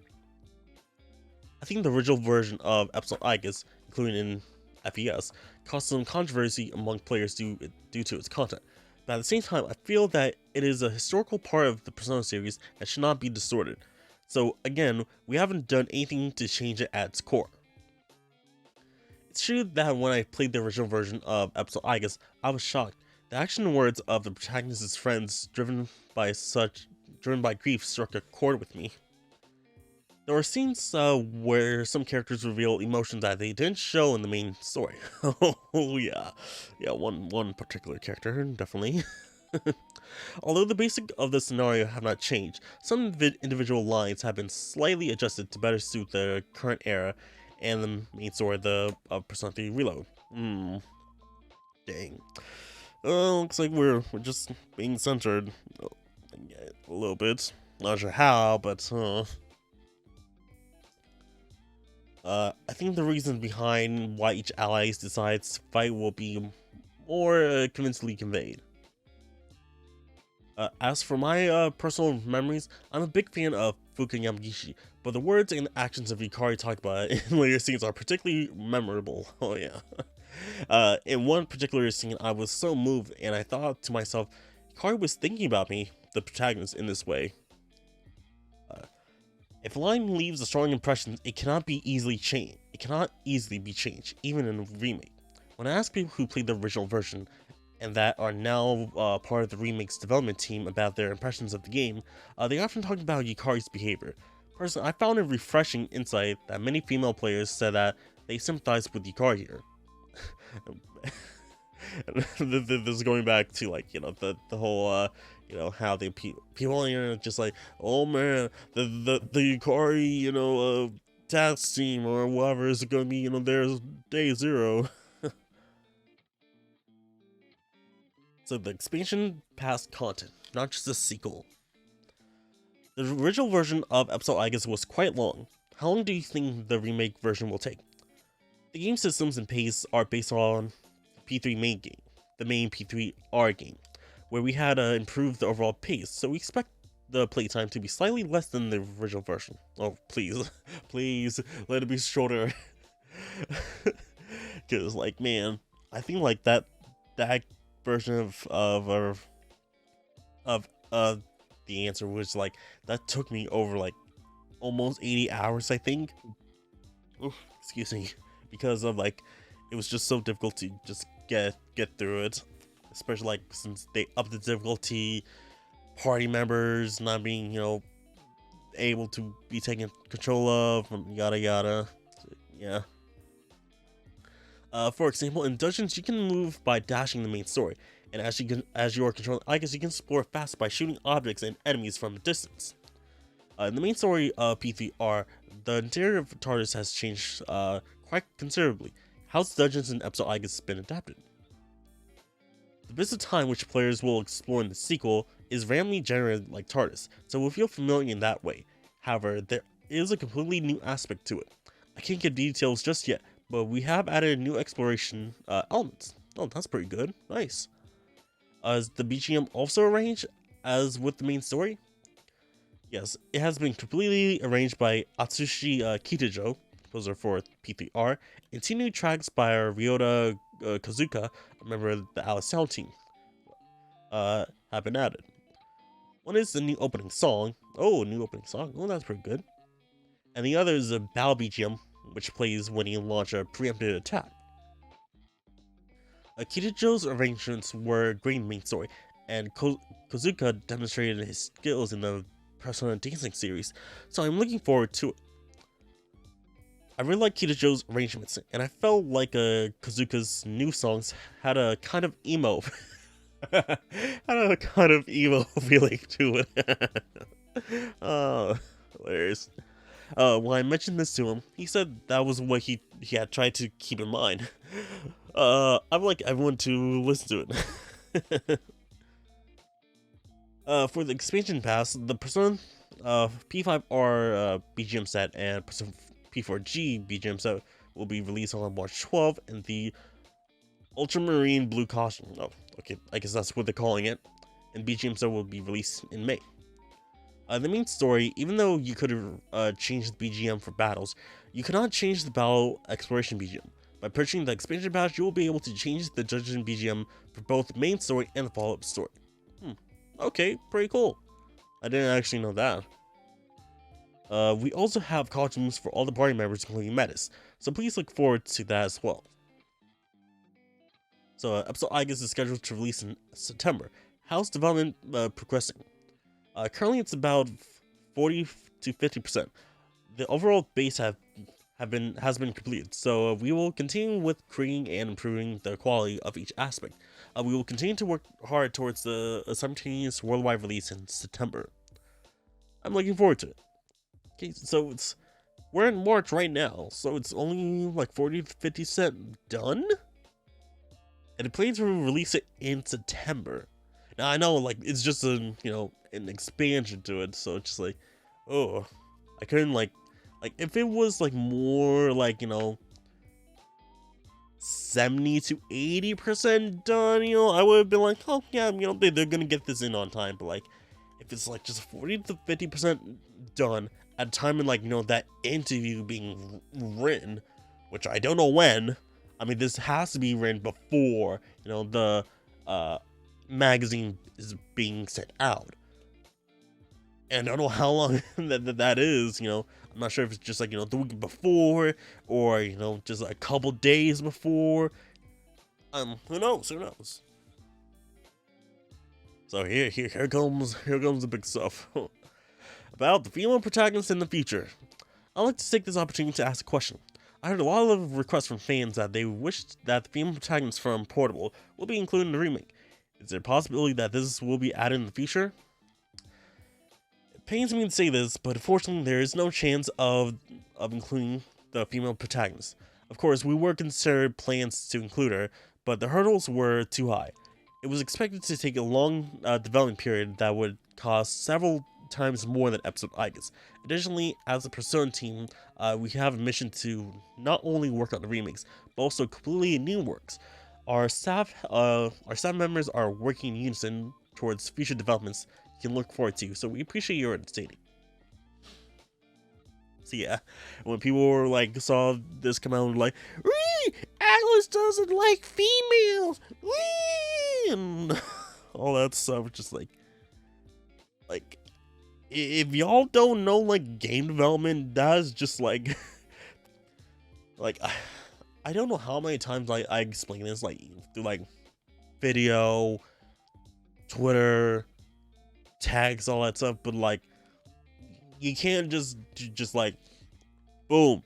I think the original version of episode Aegis, including in FES, caused some controversy among players due to its content. But at the same time, I feel that it is a historical part of the Persona series that should not be distorted. So again, we haven't done anything to change it at its core. It's true that when I played the original version of episode Aegis, I was shocked. The action and words of the protagonist's friends driven by grief struck a chord with me. There were scenes where some characters reveal emotions that they didn't show in the main story. Oh yeah, one particular character, definitely. Although the basic of the scenario have not changed, some individual lines have been slightly adjusted to better suit the current era and the main story of Persona 3 Reload. Dang. Looks like we're just being censored a little bit. Not sure how, but I think the reason behind why each ally decides to fight will be more convincingly conveyed. As for my personal memories, I'm a big fan of Fuka Yamagishi, but the words and actions of Yukari talked about in later scenes are particularly memorable. Oh yeah. In one particular scene, I was so moved, and I thought to myself, Yukari was thinking about me, the protagonist, in this way. If a line leaves a strong impression, it cannot be easily changed. It cannot easily be changed, even in a remake. When I ask people who played the original version, and that are now part of the remake's development team about their impressions of the game, they often talk about Yukari's behavior. Personally, I found a refreshing insight that many female players said that they sympathized with Yukari here. This is going back to, like, you know, the whole you know, how they people on the internet just like, oh man, the Yukari, you know, task team or whatever is gonna be, you know, there's day 0. So the expansion passed content, not just a sequel. The original version of episode Aegis was quite long. How long do you think the remake version will take? The game systems and pace are based on the P3 main game, the main P3R game, where we had improved the overall pace, so we expect the playtime to be slightly less than the original version. Oh, please, please, let it be shorter. Cause, like, man, I think like that version of the answer was like, that took me over like almost 80 hours, I think. Oof, excuse me, because of like, it was just so difficult to just get through it, especially like since they upped the difficulty, party members not being, you know, able to be taken control of, yada yada. So, yeah. For example, in dungeons, you can move by dashing the main story, and as you are controlling Aegis, you can explore fast by shooting objects and enemies from a distance. In the main story of P3R, the interior of TARDIS has changed quite considerably. How's dungeons in episode Aegis been adapted? The bits of time which players will explore in the sequel is randomly generated like TARDIS, so we'll feel familiar in that way. However, there is a completely new aspect to it. I can't give details just yet, but we have added new exploration elements. Oh, that's pretty good. Nice. Is the BGM also arranged as with the main story? Yes, it has been completely arranged by Atsushi Kitajo, composer for P3R, and 2 new tracks by Ryota Kazuka, a member of the Alice Sound team, have been added. One is the new opening song. Oh, new opening song. Oh, that's pretty good. And the other is a battle BGM, which plays when you launch a preempted attack. Kitajo's arrangements were great in the main story, and Kazuka demonstrated his skills in the Persona Dancing series, so I'm looking forward to it. I really like Kitajo's arrangements, and I felt like Kazuka's new songs had a kind of emo feeling to it. Oh, hilarious. When I mentioned this to him, he said that was what he had tried to keep in mind. I'd like everyone to listen to it. For the expansion pass, the Persona P5R BGM set and Persona P4G BGM set will be released on March 12th, and the Ultramarine Blue costume, oh, okay, I guess that's what they're calling it, and BGM set will be released in May. The main story, even though you could change the BGM for battles, you cannot change the battle exploration BGM. By purchasing the expansion pass, you will be able to change the dungeon BGM for both the main story and the follow-up story. Okay, pretty cool. I didn't actually know that. We also have costumes for all the party members, including Metis, so please look forward to that as well. So, episode I guess is scheduled to release in September. How's development progressing? Currently, it's about 40 to 50%. The overall base has been completed, so we will continue with creating and improving the quality of each aspect. We will continue to work hard towards the simultaneous worldwide release in September. I'm looking forward to it. Okay, so we're in March right now, so it's only like 40 to 50% done, and it plans to release it in September. Now I know, like, it's just an expansion to it, so it's just like, oh, I couldn't like if it was like more like 70 to 80% done, I would have been like, oh yeah, they're gonna get this in on time. But like, if it's like just 40 to 50% done at a time in like that interview being written, which I don't know when. I mean, this has to be written before the magazine is being sent out, and I don't know how long that is. I'm not sure if it's just like the week before, or just a couple days before. Who knows? So here comes the big stuff about the female protagonist in the future. I'd like to take this opportunity to ask a question. I heard a lot of requests from fans that they wished that the female protagonist from Portable will be included in the remake. Is there a possibility that this will be added in the future? It pains me to say this, but unfortunately there is no chance of including the female protagonist. Of course, we were considered plans to include her, but the hurdles were too high. It was expected to take a long development period that would cost several times more than episode Igus. Additionally, as a Persona team, we have a mission to not only work on the remakes, but also completely new works. Our staff members are working in unison towards future developments you can look forward to, so we appreciate your understanding. So yeah, when people were like saw this come out and like, "Wee! Atlas doesn't like females!" Wee! And all that stuff, just like if y'all don't know like game development, that's just like I don't know how many times I explain this like through like video, Twitter, tags, all that stuff, but like you can't just like boom,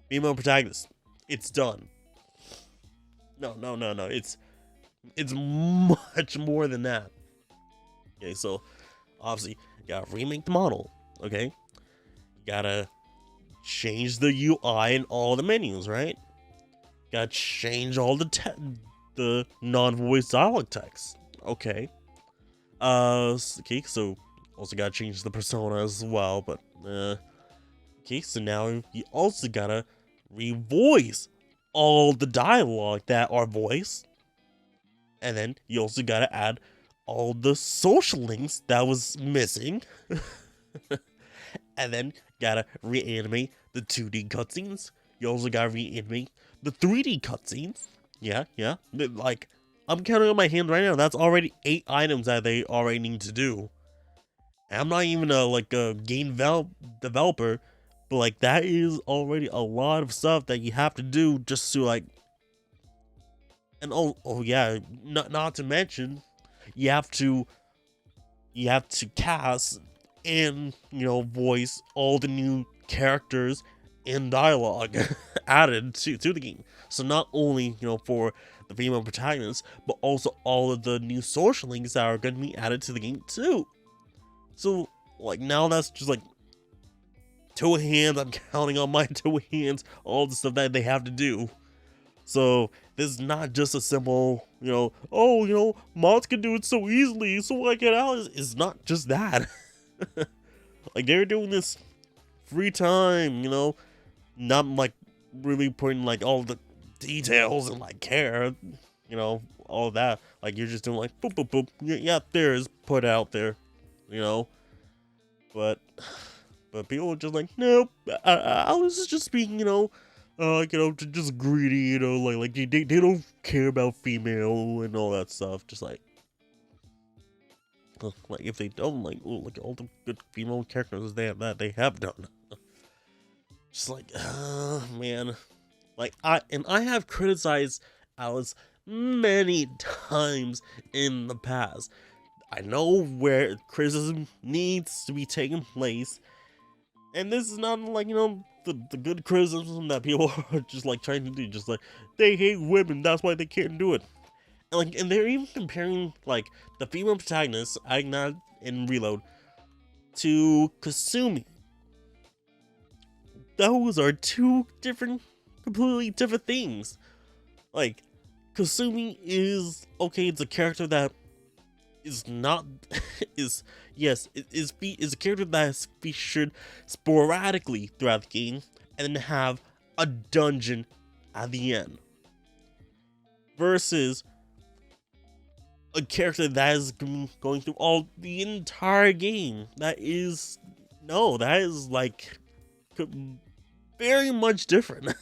female protagonist, it's done. No, it's much more than that. Okay, so obviously you gotta remake the model, okay, you gotta change the UI and all the menus, right? Gotta change all the non-voice dialogue text, okay. Okay, so also gotta change the persona as well, but okay, so now you also gotta revoice all the dialogue that are voiced, and then you also gotta add all the social links that was missing, and then gotta reanimate the 2D cutscenes. You also gotta reanimate the 3D cutscenes. Yeah, like I'm counting on my hand right now. That's already 8 items that they already need to do. And I'm not even a game developer, but like that is already a lot of stuff that you have to do just to like. And oh yeah, not to mention, you have to cast and voice all the new characters and dialogue added to the game. So not only for the female protagonist, but also all of the new social links that are going to be added to the game too. So like now that's just like 2 hands. I'm counting on my 2 hands all the stuff that they have to do. So this is not just a simple mods can do it so easily, so I get out. It's not just that. Like they're doing this free time, not like really putting like all the details and like care, all that. Like you're just doing like boop boop boop. Yeah, there is put out there, you know. But people are just like, nope. Alice is just being, just greedy, like they don't care about female and all that stuff. Just like if they don't like, like all the good female characters they have done. Just like, man, like I have criticized Alice many times in the past. I know where criticism needs to be taking place, and this is not like the good criticism that people are just like trying to do. Just like they hate women, that's why they can't do it. And they're even comparing like the female protagonist, Agna in Reload, to Kasumi. Those are two completely different things. Like, Kasumi is, okay, it's a character that is not, is a character that is featured sporadically throughout the game, and then have a dungeon at the end. Versus a character that is going through all the entire game. That is like very much different.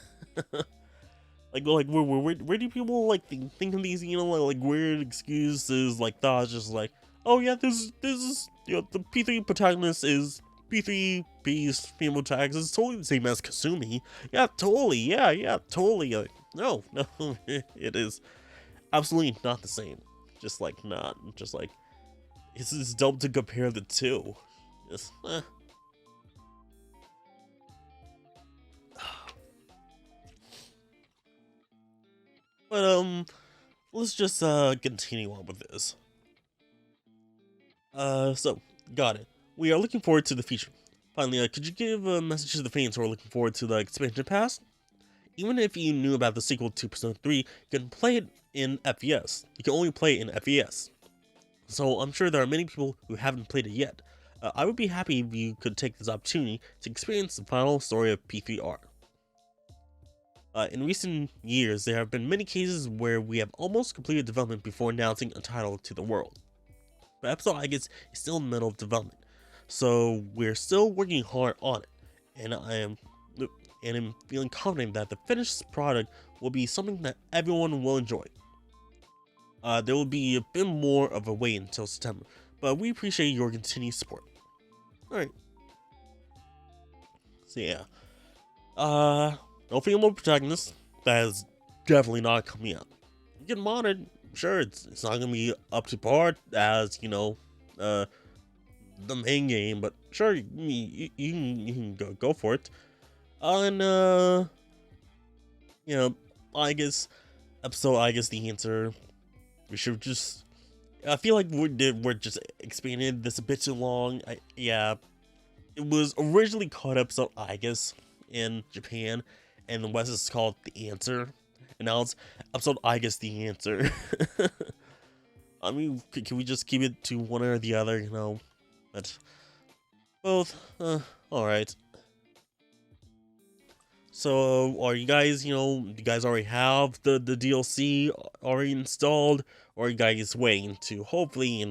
like where do people like think of these like weird excuses like thoughts? Just like, oh yeah, this is the P3 protagonist is P3P's female tags is totally the same as Kasumi. Yeah, totally. Yeah, totally. Like, no, it is absolutely not the same. Just like not. Just like it's dumb to compare the two. Just But let's just continue on with this. So got it. We are looking forward to the future. Finally, could you give a message to the fans who are looking forward to the expansion pass? Even if you knew about the sequel to Persona 3, you can play it in FES. You can only play it in FES. So I'm sure there are many people who haven't played it yet. I would be happy if you could take this opportunity to experience the final story of P3R. In recent years, there have been many cases where we have almost completed development before announcing a title to the world. But episode I guess is still in the middle of development, so we're still working hard on it, and I'm feeling confident that the finished product will be something that everyone will enjoy. There will be a bit more of a wait until September, but we appreciate your continued support. Alright. So yeah. No female protagonist. That is definitely not coming out. You get modded, sure, it's not gonna be up to par as, the main game, but sure, you can go for it. And I guess the answer, we should just, I feel like we're just expanding this a bit too long. It was originally called episode I guess in Japan, and the West is called The Answer, and now it's episode I guess The Answer. I mean, can we just keep it to one or the other, but both, alright. So, are you guys, you guys already have the DLC already installed, or are you guys waiting to hopefully,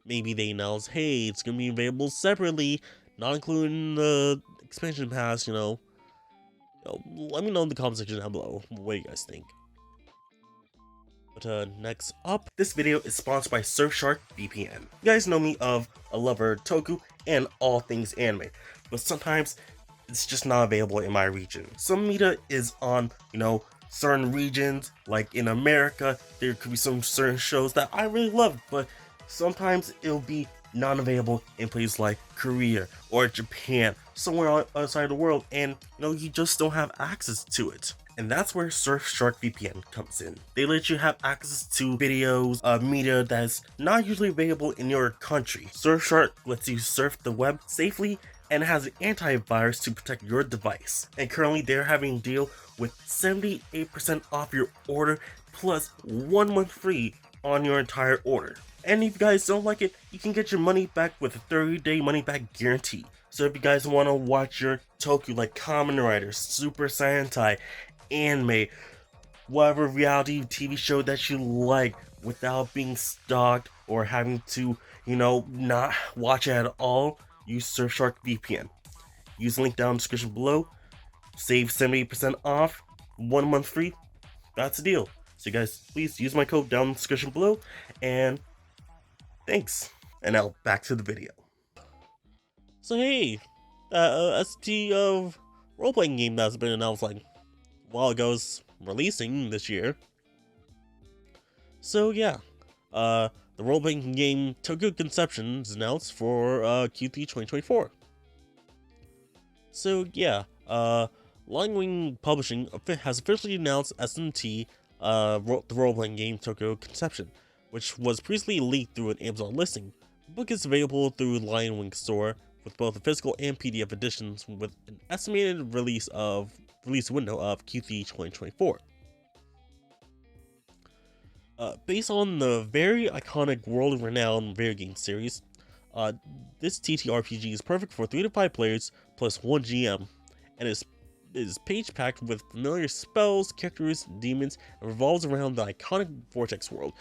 maybe they announce, hey, it's gonna be available separately, not including the expansion pass, let me know in the comment section down below what you guys think. But next up, this video is sponsored by Surfshark VPN. You guys know me of a lover of Toku and all things anime, but sometimes it's just not available in my region. Some media is on, certain regions, like in America, there could be some certain shows that I really love, but sometimes it'll be non-available in places like Korea or Japan, somewhere outside the world, and you just don't have access to it. And that's where Surfshark VPN comes in. They let you have access to videos, media that's not usually available in your country. Surfshark lets you surf the web safely and has an antivirus to protect your device. And currently they're having a deal with 78% off your order plus 1 month free on your entire order. And if you guys don't like it, you can get your money back with a 30-day money back guarantee. So if you guys want to watch your Toku like Kamen Rider, Super Sentai, anime, whatever reality TV show that you like without being stalked or having to, not watch it at all, use Surfshark VPN. Use the link down in the description below. Save 70% off, 1 month free. That's the deal. So you guys, please use my code down in the description below, and thanks. And now back to the video. So hey, ST of role-playing game that's been announced like a while ago is releasing this year. So yeah, the role-playing game Tokyo Conception is announced for Q3 2024. So yeah, Lightwing Publishing has officially announced SMT, the role-playing game Tokyo Conception, which was previously leaked through an Amazon listing. The book is available through Lionwing Store with both the physical and PDF editions, with an estimated release window of Q3 2024. Based on the very iconic world-renowned video game series, this TTRPG is perfect for 3 to 5 players plus 1 GM, and is page-packed with familiar spells, characters, demons, and revolves around the iconic Vortex world.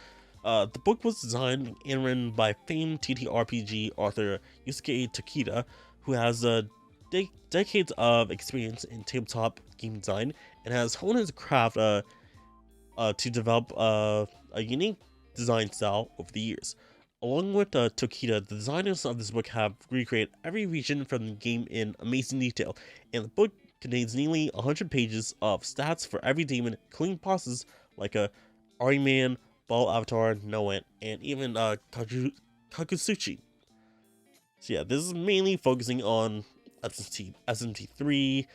The book was designed and written by famed TTRPG author Yusuke Takeda, who has decades of experience in tabletop game design and has honed his craft to develop a unique design style over the years. Along with Takeda, the designers of this book have recreated every region from the game in amazing detail, and the book contains nearly 100 pages of stats for every demon, including bosses like Ariman, Ball Avatar, Noan, and even Kakusuchi. So yeah, this is mainly focusing on SMT3.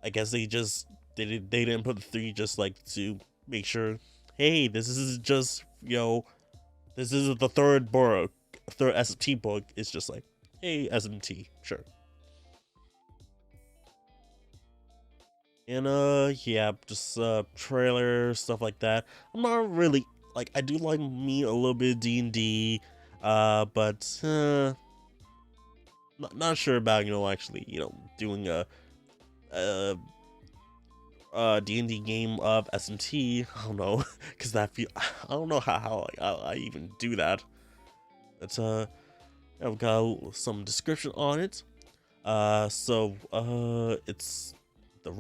I guess they didn't put the 3 just like to make sure, hey, this is just, this is the third SMT book. It's just like, hey, SMT, sure. And yeah, just trailer, stuff like that. I'm not really, like, I do like me a little bit of D&D, but not sure about, actually, doing a D&D game of SMT. I don't know, because I don't know how I even do that. It's I've got some description on it. It's the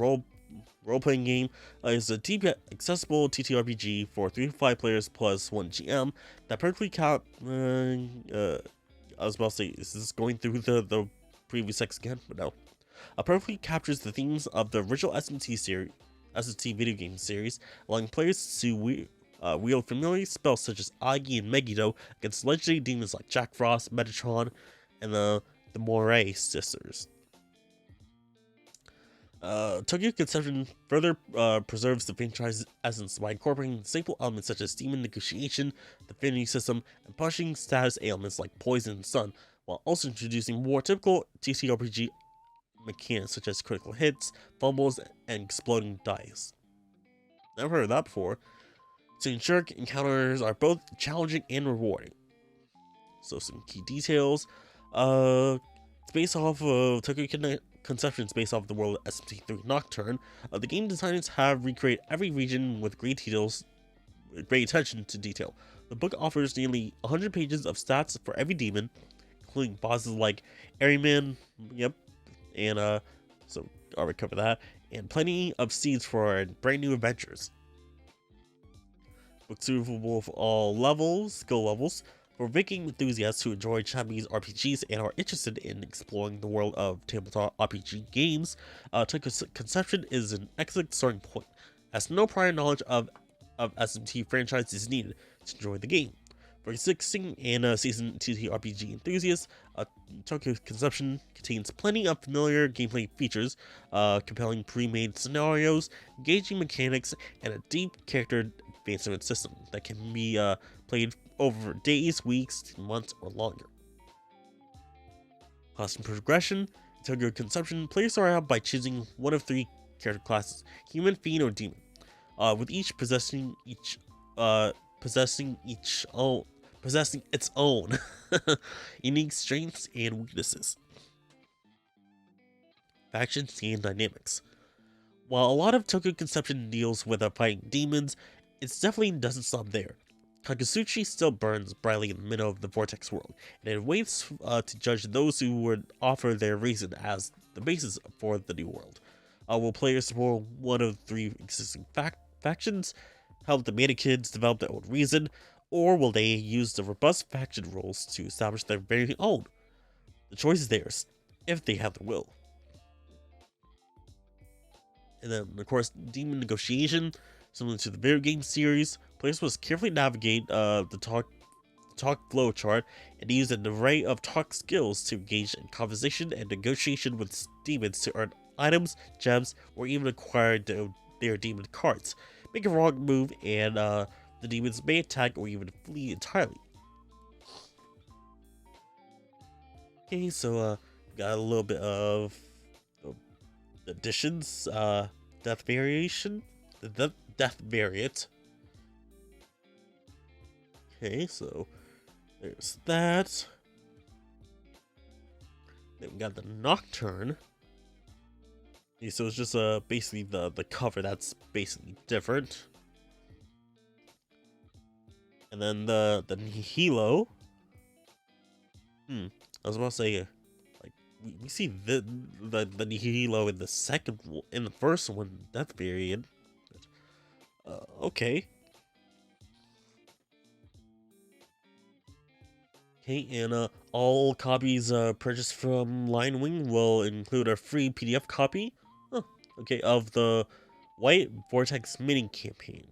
role-playing game is a deep yet accessible TTRPG for 3 to 5 players plus 1 GM that perfectly I was about to say, this is going through the previous text again, but no. Perfectly captures the themes of the original SMT video game series, allowing players to wield familiar spells such as Agi and Megiddo against legendary demons like Jack Frost, Metatron, and the Moray sisters. Tokyo Conception further preserves the franchise's essence by incorporating staple elements such as demon negotiation, the affinity system, and punishing status ailments like poison and stun, while also introducing more typical TTRPG mechanics such as critical hits, fumbles, and exploding dice. Never heard of that before. So ensure encounters are both challenging and rewarding. So some key details. It's based off of Tokyo Conceptions, based off the world of SMT3 Nocturne. The game designers have recreated every region with great attention to detail. The book offers nearly 100 pages of stats for every demon, including bosses like Ariman, and so I already covered that, and plenty of seeds for brand new adventures. Book suitable for all skill levels. For Viking enthusiasts who enjoy Japanese RPGs and are interested in exploring the world of tabletop RPG games, Tokyo Conception is an excellent starting point, as no prior knowledge of SMT franchise is needed to enjoy the game. For existing and seasoned TTRPG enthusiasts, Tokyo Conception contains plenty of familiar gameplay features, compelling pre-made scenarios, engaging mechanics, and a deep character advancement system that can be played over days, weeks, months, or longer. Class and progression. In Tokyo Conception, players start out by choosing one of 3 character classes: human, fiend, or demon, with each possessing its own unique strengths and weaknesses. factions and dynamics. While a lot of Tokyo Conception deals with fighting demons, it definitely doesn't stop there. Kagasuchi still burns brightly in the middle of the Vortex world, and it waits to judge those who would offer their reason as the basis for the new world. Will players support one of the three existing factions, help the Mana Kids develop their own reason, or will they use the robust faction rules to establish their very own? The choice is theirs, if they have the will. And then, of course, Demon Negotiation, similar to the video game series, players must carefully navigate the talk flow chart and use an array of talk skills to engage in conversation and negotiation with demons to earn items, gems, or even acquire their demon cards. Make a wrong move and the demons may attack or even flee entirely. Okay, so got a little bit of additions, death variation, the death variant. Okay, so there's that. Then we got the Nocturne. Okay, so it's just basically the cover that's basically different. And then the Nihilo. I was about to say, like, we see the Nihilo in the first one, death variant. Okay. Okay, and all copies purchased from Line Wing will include a free PDF copy. Okay, of the White Vortex mini campaign.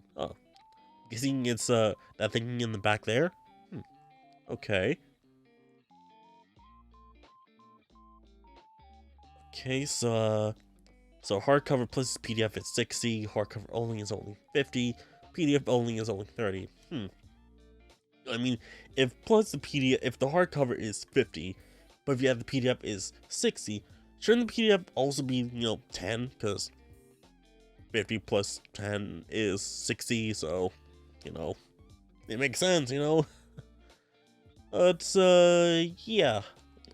Guessing it's that thing in the back there. Okay. Okay, so hardcover plus PDF is 60, hardcover only is only 50, PDF only is only 30. I mean, if the hardcover is 50, but if you have the PDF is 60, shouldn't the PDF also be, 10? Because 50 plus 10 is 60, so, it makes sense, But, yeah.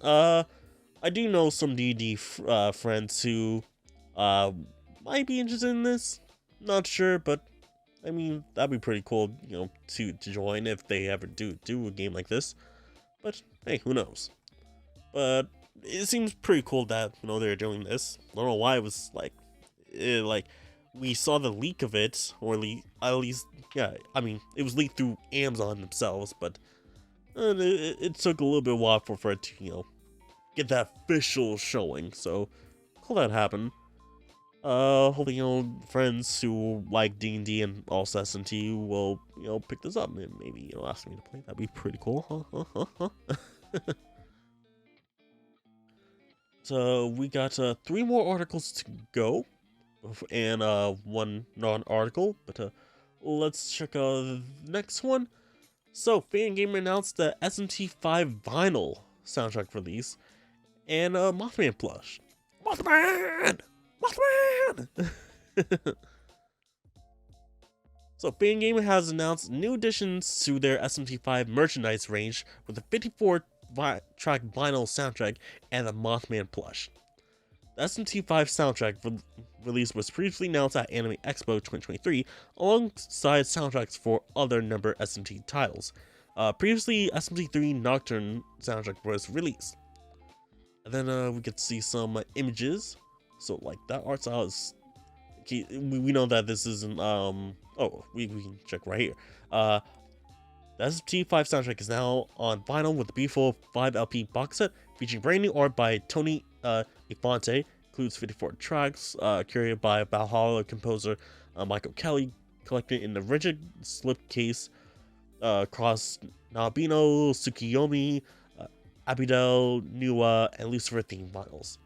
I do know some D&D friends who might be interested in this. Not sure, but I mean, that'd be pretty cool, to join if they ever do a game like this. But hey, who knows? But it seems pretty cool that they're doing this. I don't know why it was like we saw the leak of it, or at least yeah. I mean, it was leaked through Amazon themselves, but it took a little bit of while for it to get that official showing. So cool that happened. Hopefully, friends who like D&D and also S&T will, pick this up and maybe, ask me to play. That'd be pretty cool. So we got 3 more articles to go, and one non-article. But let's check out the next one. So Fangamer announced the SMT5 vinyl soundtrack release and Mothman plush. Mothman. So Fangamer has announced new additions to their SMT5 merchandise range with a 54-track vinyl soundtrack and a Mothman plush. The SMT5 soundtrack release was previously announced at Anime Expo 2023 alongside soundtracks for other number SMT titles. Previously, SMT3 Nocturne soundtrack was released. And then we get to see some images. So like that art style is, we know that this isn't we can check right here. The SMT5 soundtrack is now on vinyl with the beautiful 5 LP box set featuring brand new art by Tony Infante. Includes 54 tracks curated by Valhalla composer Michael Kelly, collected in the rigid slipcase across Nabino, Tsukiyomi, Abidel, Nuwa, and Lucifer themed vinyls.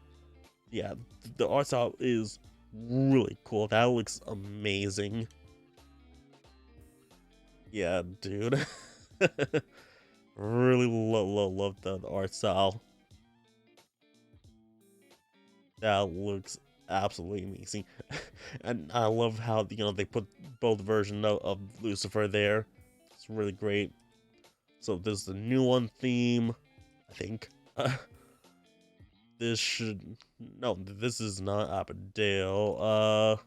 Yeah, the art style is really cool. That looks amazing. Yeah, dude. Really love the art style. That looks absolutely amazing. And I love how, they put both versions of Lucifer there. It's really great. So there's the new one theme, I think. this should no, this is not Abadale.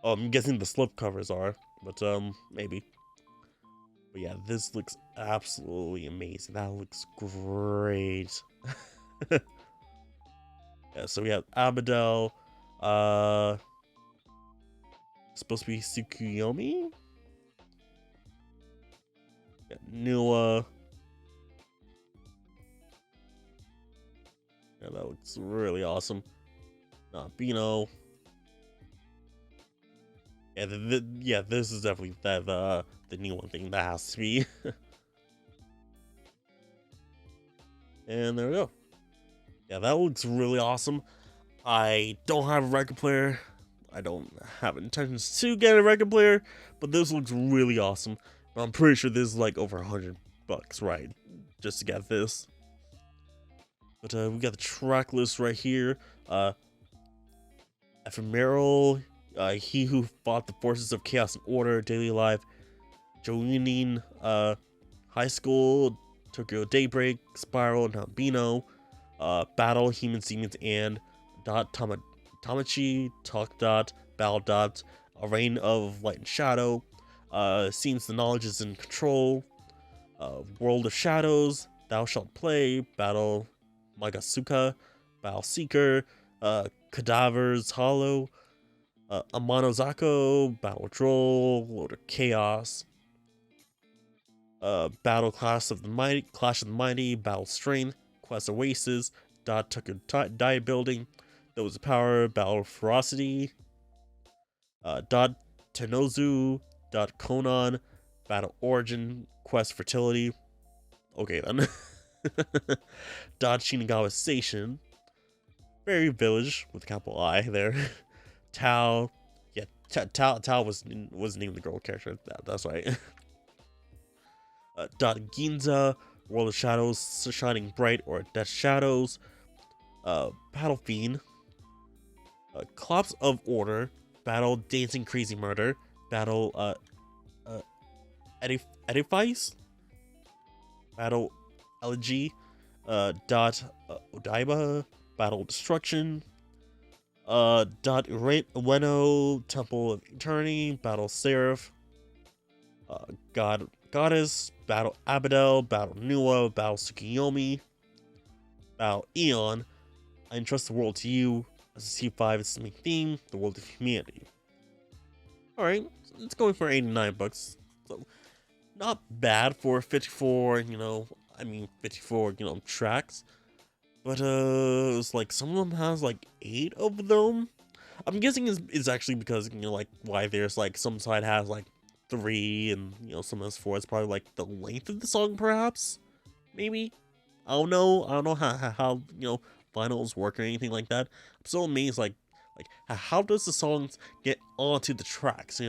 Oh, I'm guessing the slip covers are, but maybe. But yeah, this looks absolutely amazing. That looks great. Yeah, so we have Abadel, uh, supposed to be Tsukuyomi? Yeah, Nua. Yeah, that looks really awesome. Bino. Yeah, yeah, this is definitely the new one thing that has to be. And there we go. Yeah, that looks really awesome. I don't have a record player. I don't have intentions to get a record player, but this looks really awesome. I'm pretty sure this is like over $100, right? Just to get this. But we got the track list right here. Ephemeral, He Who Fought the Forces of Chaos and Order, Daily Life, Joining, High School, Tokyo Daybreak, Spiral, Nabino, Battle, Humans, Demons, and Tamachi, Talk Dot, Battle Dot, A Reign of Light and Shadow, Seems the Knowledge is in Control, World of Shadows, Thou Shalt Play, Battle Magasuka, Battle Seeker, Cadavers Hollow, Amanozako, Battle Droll, Lord of Chaos, Battle Clash of the Mighty, Battle Strength, Quest Oasis, Dot Tucker Die Building, Those of Power, Battle Ferocity, Dot Tenozu, Dot Konan, Battle Origin, Quest Fertility. Okay then. Dot Shinagawa Station, Fairy Village with a capital I there. Tao, yeah, Tao was named the girl character. That's right. Dot Ginza, World of Shadows, Shining Bright or Death Shadows. Battle Fiend, Clops of Order, Battle Dancing Crazy Murder, Battle Edifice, Battle Elegy, Dot Odaiba, Battle Destruction, Dot Ueno, Temple of Eternity, Battle Seraph, Goddess, Battle Abadel, Battle Nua, Battle Tsukiyomi, Battle Eon, I entrust the world to you. As a C5 is the main theme, the world of humanity. Alright, so it's going for $89. So not bad for 54, 54, tracks. But it's like some of them has like 8 of them. I'm guessing is actually because, like why there's like some side has like 3 and some has 4. It's probably like the length of the song perhaps. Maybe. I don't know how vinyls work or anything like that. I'm so amazed like how does the songs get onto the tracks,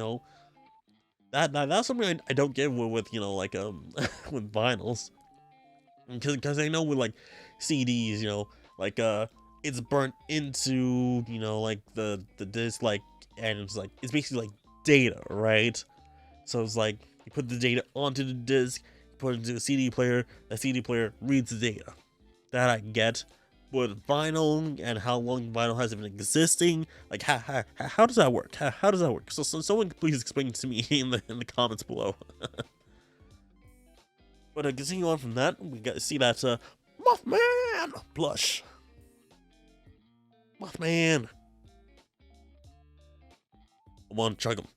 that's something I don't get with like with vinyls, because I know with like CDs, like it's burnt into like the disc, like, and it's basically like data, right? So it's like you put the data onto the disc, you put it into a CD player, that CD player reads the data. That I get. With vinyl and how long vinyl has been existing, like how does that work? How does that work? So someone please explain to me in the comments below. But continuing on from that, we got to see that Mothman plush. Mothman. I want to chug him.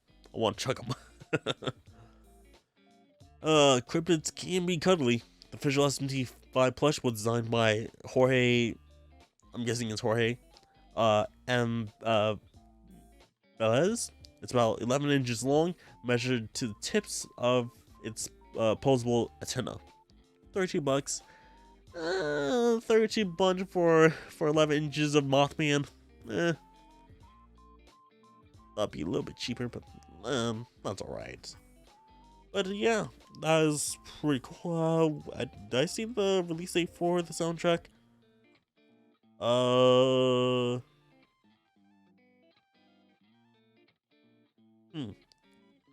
Cryptids can be cuddly. The official SMT5 plush was designed by Jorge. I'm guessing it's Jorge. M. Velez. It's about 11 inches long, measured to the tips of its posable antenna. $32. 32 bunch for 11 inches of Mothman. That'd be a little bit cheaper, but that's alright. But yeah, that is pretty cool. Did I see the release date for the soundtrack? They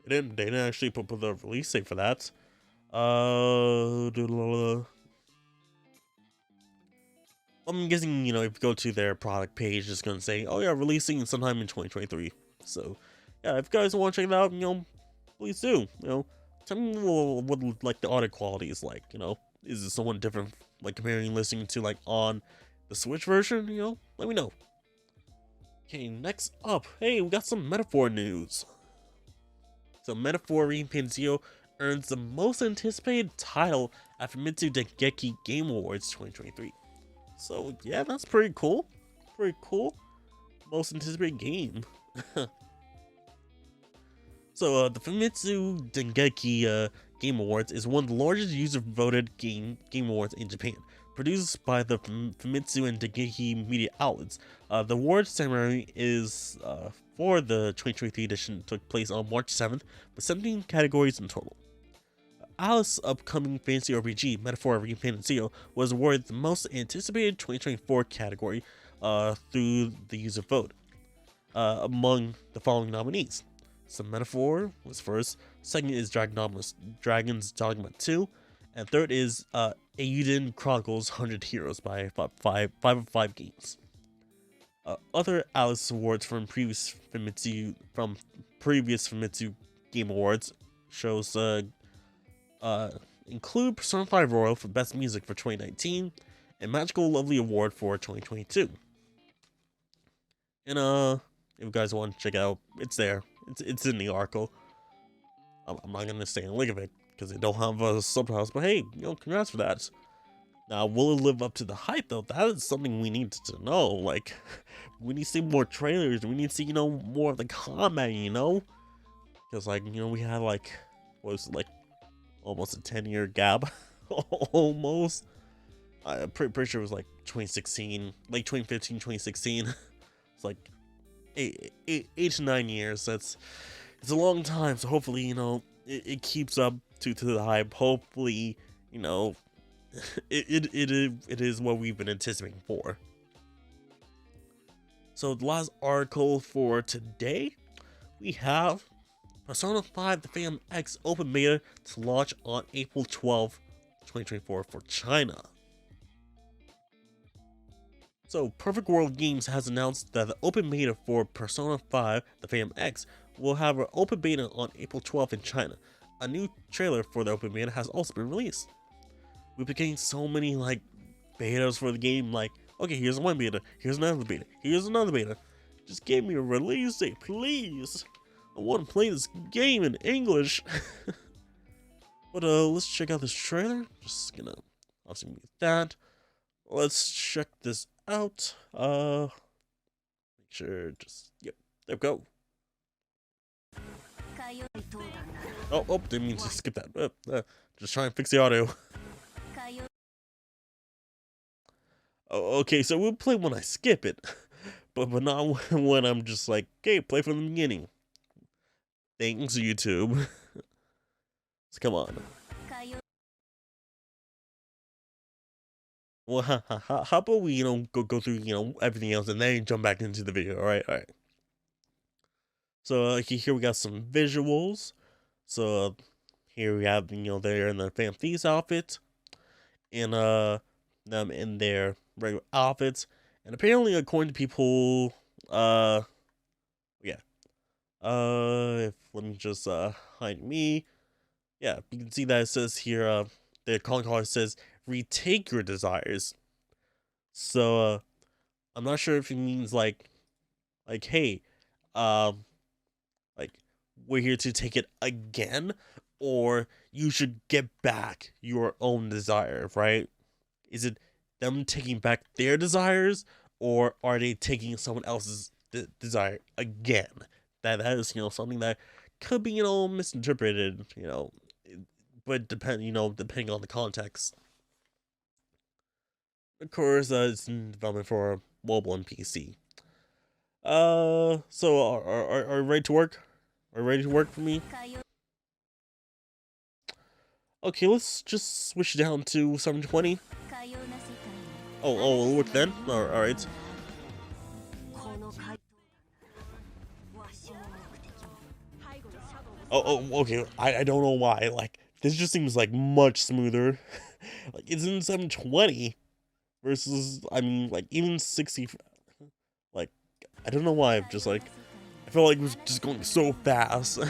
didn't actually put the release date for that. I'm guessing, if you go to their product page, it's going to say, oh yeah, releasing sometime in 2023. So, yeah, if you guys want to check it out, please do. Tell me what like the audio quality is like. Is it somewhat different, like comparing listening to like on the Switch version? Let me know. Okay, next up, hey, we got some Metaphor news. So, Metaphor Repaint Zero earns the most anticipated title at Famitsu Dengeki Game Awards 2023. So yeah, that's pretty cool. Pretty cool. Most anticipated game. So the Famitsu Dengeki Game Awards is one of the largest user-voted game awards in Japan. Produced by the Famitsu and Dengeki media outlets, the awards ceremony is for the 2023 edition took place on March 7th, with 17 categories in total. Alice's upcoming fantasy RPG, Metaphor Repainted Zero, was awarded the most anticipated 2024 category through the user vote among the following nominees. So Metaphor was first, second is Dragon's Dogma 2, and third is Eiyuden Chronicles 100 Heroes by 5 of 5 games. Other Alice awards from previous Famitsu Game Awards shows include Persona 5 Royal for Best Music for 2019 and Magical Lovely Award for 2022. And if you guys want to check it out, it's there. It's in the article. I'm not gonna say a link of it because they don't have subtitles, but hey, congrats for that. Now, will it live up to the hype though? That is something we need to know. Like, we need to see more trailers. We need to see more of the combat. Because we had like, what was it, like almost a 10-year gap. Almost. I'm pretty sure it was like 2016, like 2015, 2016. It's like 8 to 9 years. It's a long time. So hopefully, it keeps up to the hype. Hopefully, it is what we've been anticipating for. So the last article for today, we have Persona 5 The Phantom X Open Beta to launch on April 12, 2024 for China. So Perfect World Games has announced that the open beta for Persona 5 The Phantom X will have an open beta on April 12th in China. A new trailer for the open beta has also been released. We've been getting so many betas for the game, okay, here's one beta, here's another beta, here's another beta. Just give me a release date, please. I want to play this game in English. But let's check out this trailer. Just gonna obviously mute that. Let's check this out. Make sure yep, there we go. Oh, didn't mean to skip that. Just try and fix the audio. Oh, okay, so we'll play when I skip it, but not when I'm just like, okay, play from the beginning. Thanks, YouTube. So come on. Well, how about we, go through, everything else and then jump back into the video, alright? So, here we got some visuals. So, here we have, they're in their Phantom Thieves outfit. And, them in their regular outfits. And apparently, according to people, yeah. Let me just, hide me. Yeah, you can see that it says here, the calling card says, retake your desires. So, I'm not sure if it means like, hey, we're here to take it again, or you should get back your own desire, right? Is it them taking back their desires, or are they taking someone else's desire again? That is, something that could be, misinterpreted, but depending on the context. Of course, it's in development for mobile and PC. So are you ready to work? Are you ready to work for me? Okay, let's just switch down to 720. Oh, it'll work then? Alright. Oh, okay. I don't know why. This just seems much smoother. It's in 720. versus, I mean, like even 60, like I don't know why, I'm just like I felt like it was just going so fast.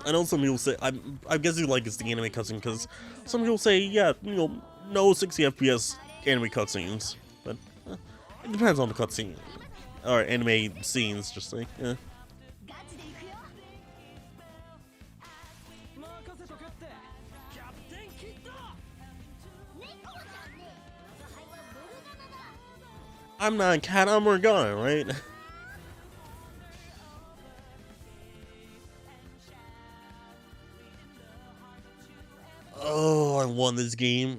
I know some people say I'm guessing like it's the anime cutscene because some people say yeah, no 60 FPS anime cutscenes, but it depends on the cutscene or anime scenes. Just like yeah. I'm not a cat, I'm Morgana, right? Oh, I won this game.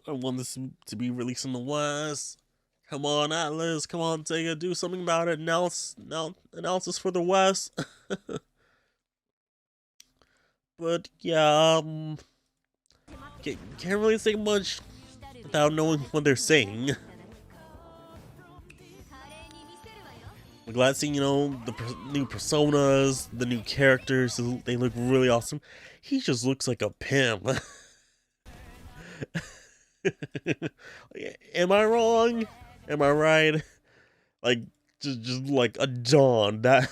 I want this to be released in the West. Come on, Atlas. Come on, Sega. Do something about it. Announce this for the West. But yeah, can't really say much without knowing what they're saying. I'm glad seeing, the new personas, the new characters. They look really awesome. He just looks like a pimp. Am I wrong? Am I right? Like, just like a Dawn. That,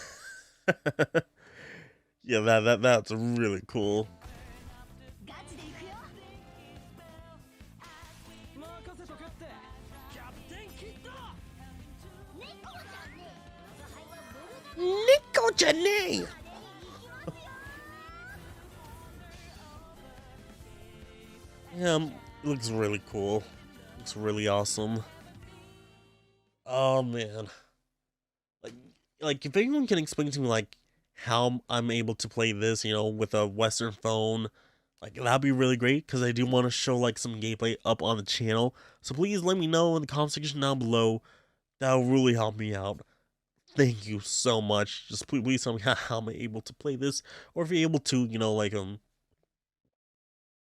yeah, that's really cool. Nico Janae! Yeah, it looks really cool. Looks really awesome. Oh man, like, if anyone can explain to me like how I'm able to play this, with a Western phone, like that'd be really great because I do want to show like some gameplay up on the channel. So please let me know in the comment section down below. That'll really help me out. Thank you so much. Just please tell me how I'm able to play this, or if you're able to,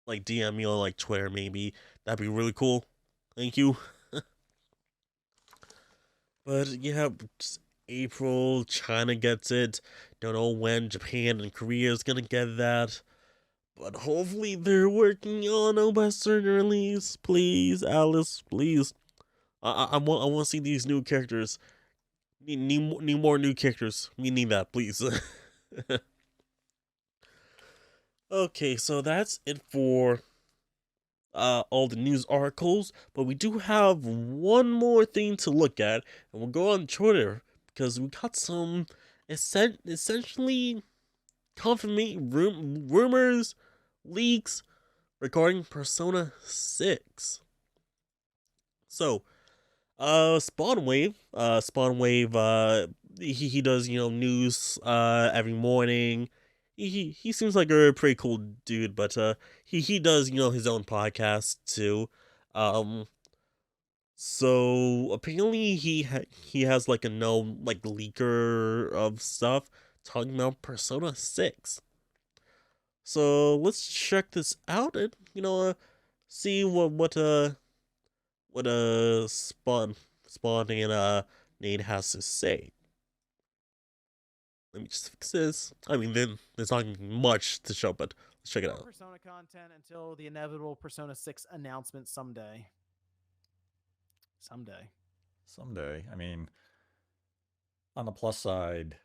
like DM me on like Twitter maybe. That'd be really cool. Thank you. But yeah, just April, China gets it. Don't know when Japan and Korea is gonna get that. But hopefully they're working on a Western release. Please, Alice, please. I want to see these new characters. Need more new characters. We need that, please. Okay, so that's it for all the news articles, but we do have one more thing to look at, and we'll go on Twitter because we got some essentially rumors, leaks regarding Persona 6. So, Spawnwave, he does, news, every morning. He seems like a pretty cool dude, but, he does, his own podcast too. Um, so apparently he has like a known, like, leaker of stuff talking about Persona 6. So let's check this out and, see what Spawn and Nate has to say. Let me just fix this. I mean, then there's not much to show, but let's check it out. Persona content until the inevitable Persona 6 announcement someday. Someday. I mean, on the plus side,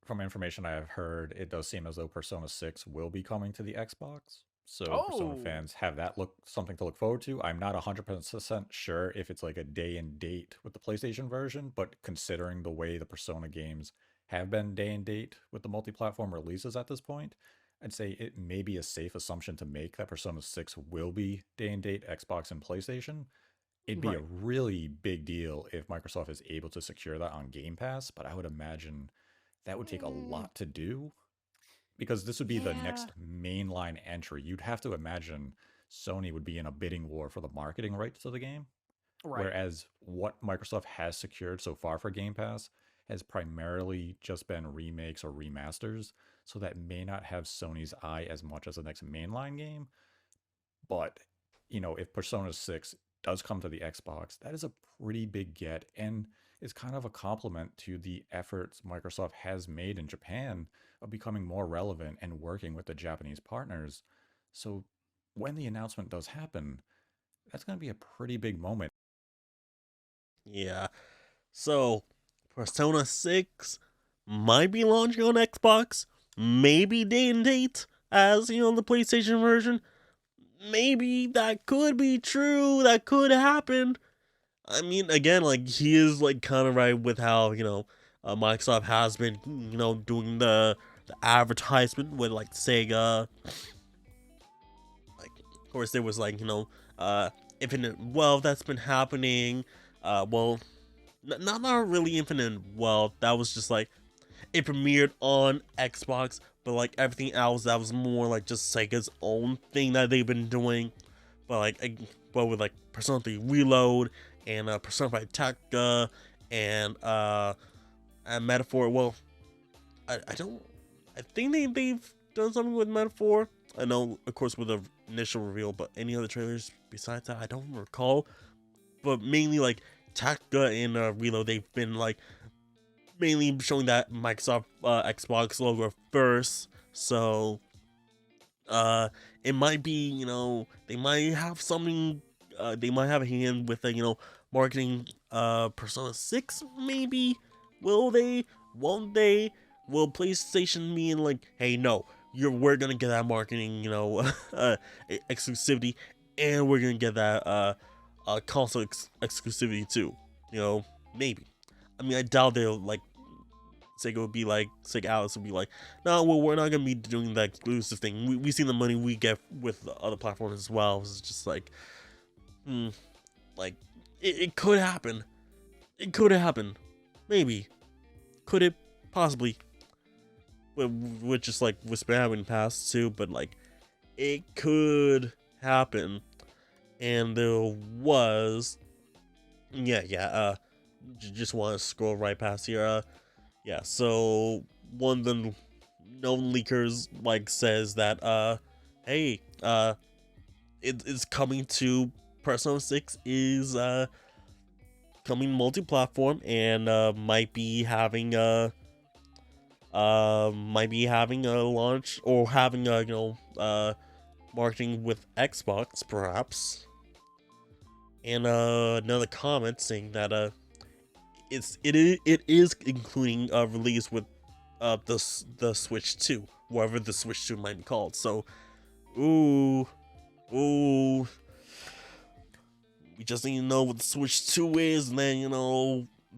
from information I have heard, it does seem as though Persona 6 will be coming to the Xbox. So Persona fans have that something to look forward to. I'm not 100% sure if it's like a day and date with the PlayStation version, but considering the way the Persona games have been day and date with the multi-platform releases at this point, I'd say it may be a safe assumption to make that Persona 6 will be day and date Xbox and PlayStation. It'd be a really big deal if Microsoft is able to secure that on Game Pass, but I would imagine that would take a lot to do because this would be the next mainline entry. You'd have to imagine Sony would be in a bidding war for the marketing rights to the game. Right. Whereas what Microsoft has secured so far for Game Pass has primarily just been remakes or remasters, so that may not have Sony's eye as much as the next mainline game. But, if Persona 6 does come to the Xbox, that is a pretty big get. And is kind of a compliment to the efforts Microsoft has made in Japan of becoming more relevant and working with the Japanese partners. So when the announcement does happen, that's going to be a pretty big moment. Yeah. So, Persona 6 might be launching on Xbox. Maybe day and date as, the PlayStation version. Maybe that could be true. That could happen. I mean, again, like, he is, like, kind of right with how, Microsoft has been, doing the advertisement with, like, Sega. Like, of course, there was, like, Infinite Wealth that's been happening. Well, not really Infinite Wealth. That was just, like, it premiered on Xbox, but, like, everything else, that was more, like, just Sega's own thing that they've been doing. But, like, with, like, Persona 3 Reload, and Persona 5 Tactica, and Metaphor. Well, I don't. I think they've done something with Metaphor. I know, of course, with the initial reveal, but any other trailers besides that, I don't recall. But mainly, like, Tactica and Reload, they've been, like, mainly showing that Microsoft Xbox logo first. So, it might be, they might have something. They might have a hand with marketing Persona 6, maybe. Will they? Won't they? Will PlayStation mean like, hey, no, we're gonna get that marketing, exclusivity, and we're gonna get that console exclusivity too. Maybe. I mean, I doubt they'll like. Sega would be like, Sega Alice would be like, no, well, we're not gonna be doing that exclusive thing. We see the money we get with the other platforms as well. It's just like, like, it could happen. It could happen. Maybe. Could it? Possibly. With just like what's been happening in the past too, but like, it could happen. And there was, just want to scroll right past here. Yeah, so one of the known leakers like says that hey, it's coming to Persona 6 is coming multi-platform, and might be having a launch, or having marketing with Xbox perhaps. And another comment saying that it is including a release with the Switch 2, whatever the Switch 2 might be called. So, ooh, we just need to know what the Switch 2 is, and then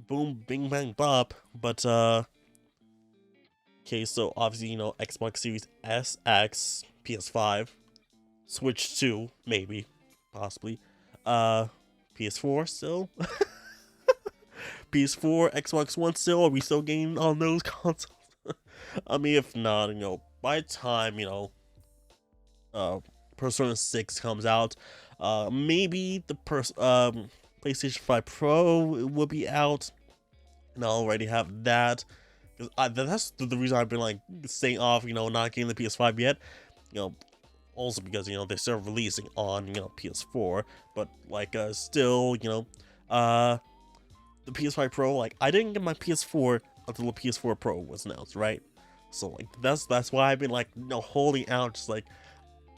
boom, bing, bang, bop. But okay, so obviously Xbox Series S, X, PS5, Switch 2, maybe, possibly, PS4 still. PS4, Xbox One still? Are we still getting on those consoles? I mean, if not, by the time, Persona 6 comes out, maybe the PlayStation 5 Pro will be out, and I'll already have that. Because that's the reason I've been, like, staying off, not getting the PS5 yet. Also because, they're still releasing on, PS4, but, like, still, the PS5 Pro, like, I didn't get my PS4 until the PS4 Pro was announced, right? So, like, that's why I've been, like, holding out, just like,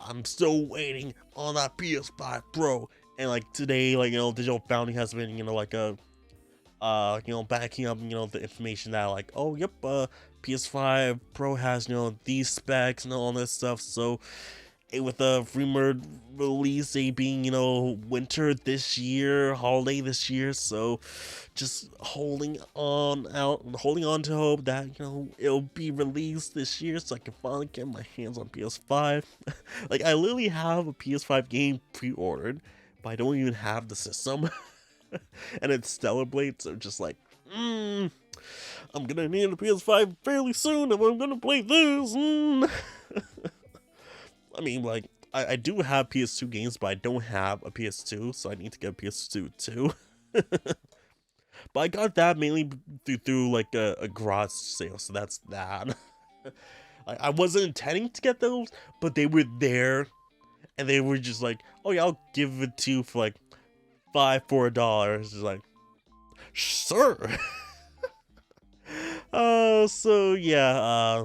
I'm still waiting on that PS5 Pro. And, like, today, like, Digital Foundry has been, like, backing up, the information that, like, oh, yep, PS5 Pro has, these specs and all this stuff. So, with the rumored release date being, winter this year, holiday this year, so just holding on to hope that, it'll be released this year so I can finally get my hands on PS5. Like, I literally have a PS5 game pre-ordered, but I don't even have the system. And it's Stellar Blade, so just like, I'm gonna need a PS5 fairly soon if I'm gonna play this. I mean, like, I do have PS2 games, but I don't have a PS2, so I need to get a PS2 too. But I got that mainly through like a garage sale, so that's that. I wasn't intending to get those, but they were there, and they were just like, oh yeah, I'll give it to you for like $5 $4. Just like, Sure. So yeah,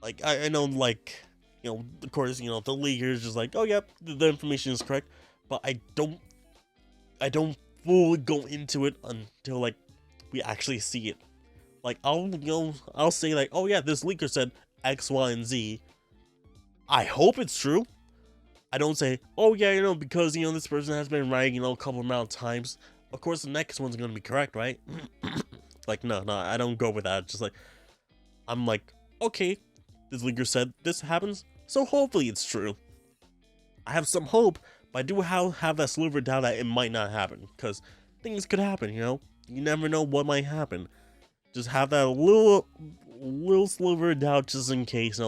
like I know, like, of course, the leaker is just like, oh yep, the information is correct, but I don't fully go into it until like we actually see it. Like I'll say like, oh yeah, this leaker said X, Y, and Z. I hope it's true. I don't say, oh yeah, because this person has been right, a couple amount of times. Of course, the next one's gonna be correct, right? Like no, I don't go with that. Just like I'm like, okay, this leaker said this happens, so hopefully it's true. I have some hope, but I do have that sliver of doubt that it might not happen, because things could happen. You never know what might happen. Just have that little sliver of doubt just in case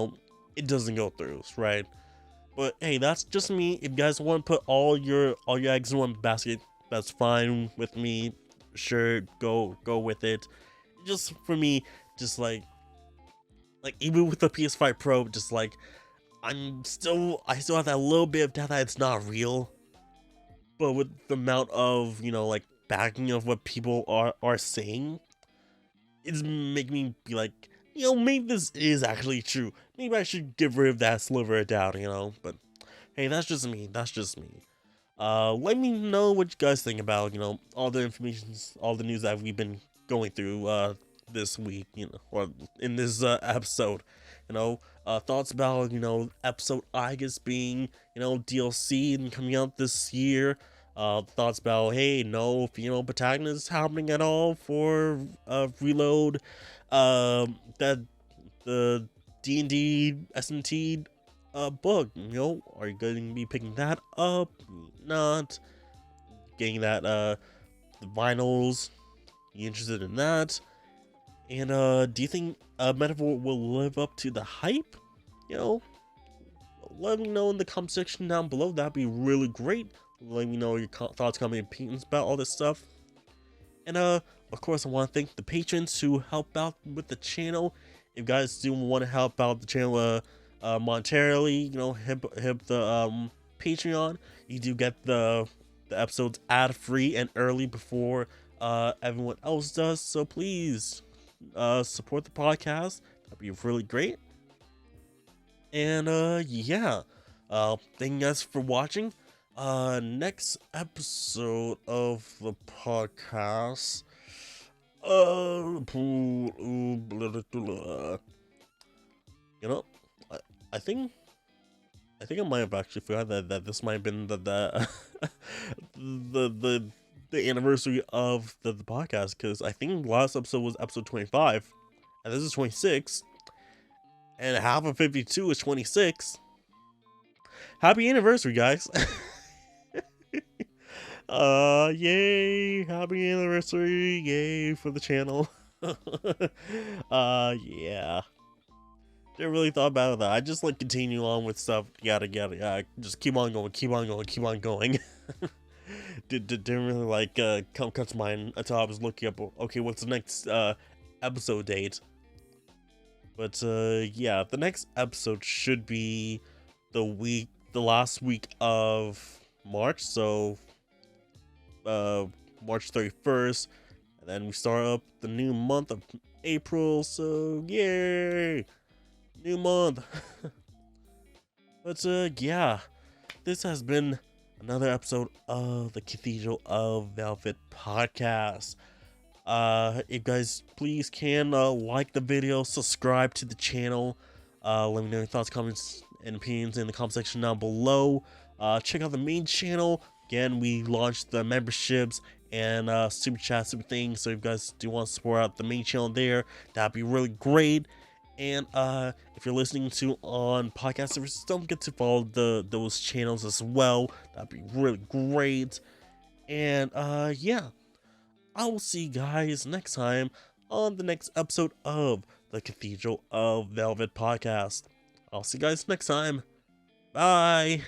it doesn't go through, right? But hey, that's just me. If you guys want to put all your eggs in one basket, that's fine with me. Sure, go with it. Just for me, just like even with the PS5 Pro, just like I still have that little bit of doubt that it's not real. But with the amount of like backing of what people are saying, it's making me be like, maybe this is actually true. Maybe I should get rid of that sliver of doubt, But hey, that's just me. Let me know what you guys think about, all the information, all the news that we've been going through this week, or in this episode. Thoughts about, episode I guess being, DLC and coming out this year. Thoughts about, hey, no female protagonist happening at all for Reload. That the D&D SMT book, are you going to be picking that up? Not getting that the vinyls. You interested in that? And do you think Metaphor will live up to the hype? Let me know in the comment section down below. That'd be really great. Let me know your thoughts, comments, and opinions about all this stuff. And of course, I want to thank the patrons who help out with the channel. If you guys do want to help out the channel monetarily, hit the Patreon. You do get the episodes ad free and early before everyone else does. So please support the podcast. That'd be really great. And yeah, thank you guys for watching. Next episode of the podcast. I think I might have actually forgot that this might have been the the anniversary of the podcast, because I think last episode was episode 25, and this is 26, and half of 52 is 26. Happy anniversary, guys! Yay! Happy anniversary! Yay for the channel! Yeah. Didn't really thought about that. I just like continue on with stuff. Yada yada yada. Just keep on going. Didn't really like come to mind until I was looking up. Okay, what's the next episode date? But yeah, the next episode should be the last week of March. So March 31st, and then we start up the new month of April. So yay! New month. But yeah, this has been another episode of the Cathedral of Velvet podcast. If you guys please can like the video, subscribe to the channel, let me know your thoughts, comments, and opinions in the comment section down below. Check out the main channel. Again, we launched the memberships and super chat, super things, so if you guys do want to support out the main channel there, that'd be really great. And if you're listening to on podcast services, don't forget to follow those channels as well. That'd be really great. And yeah, I will see you guys next time on the next episode of the Cathedral of Velvet podcast. I'll see you guys next time. Bye.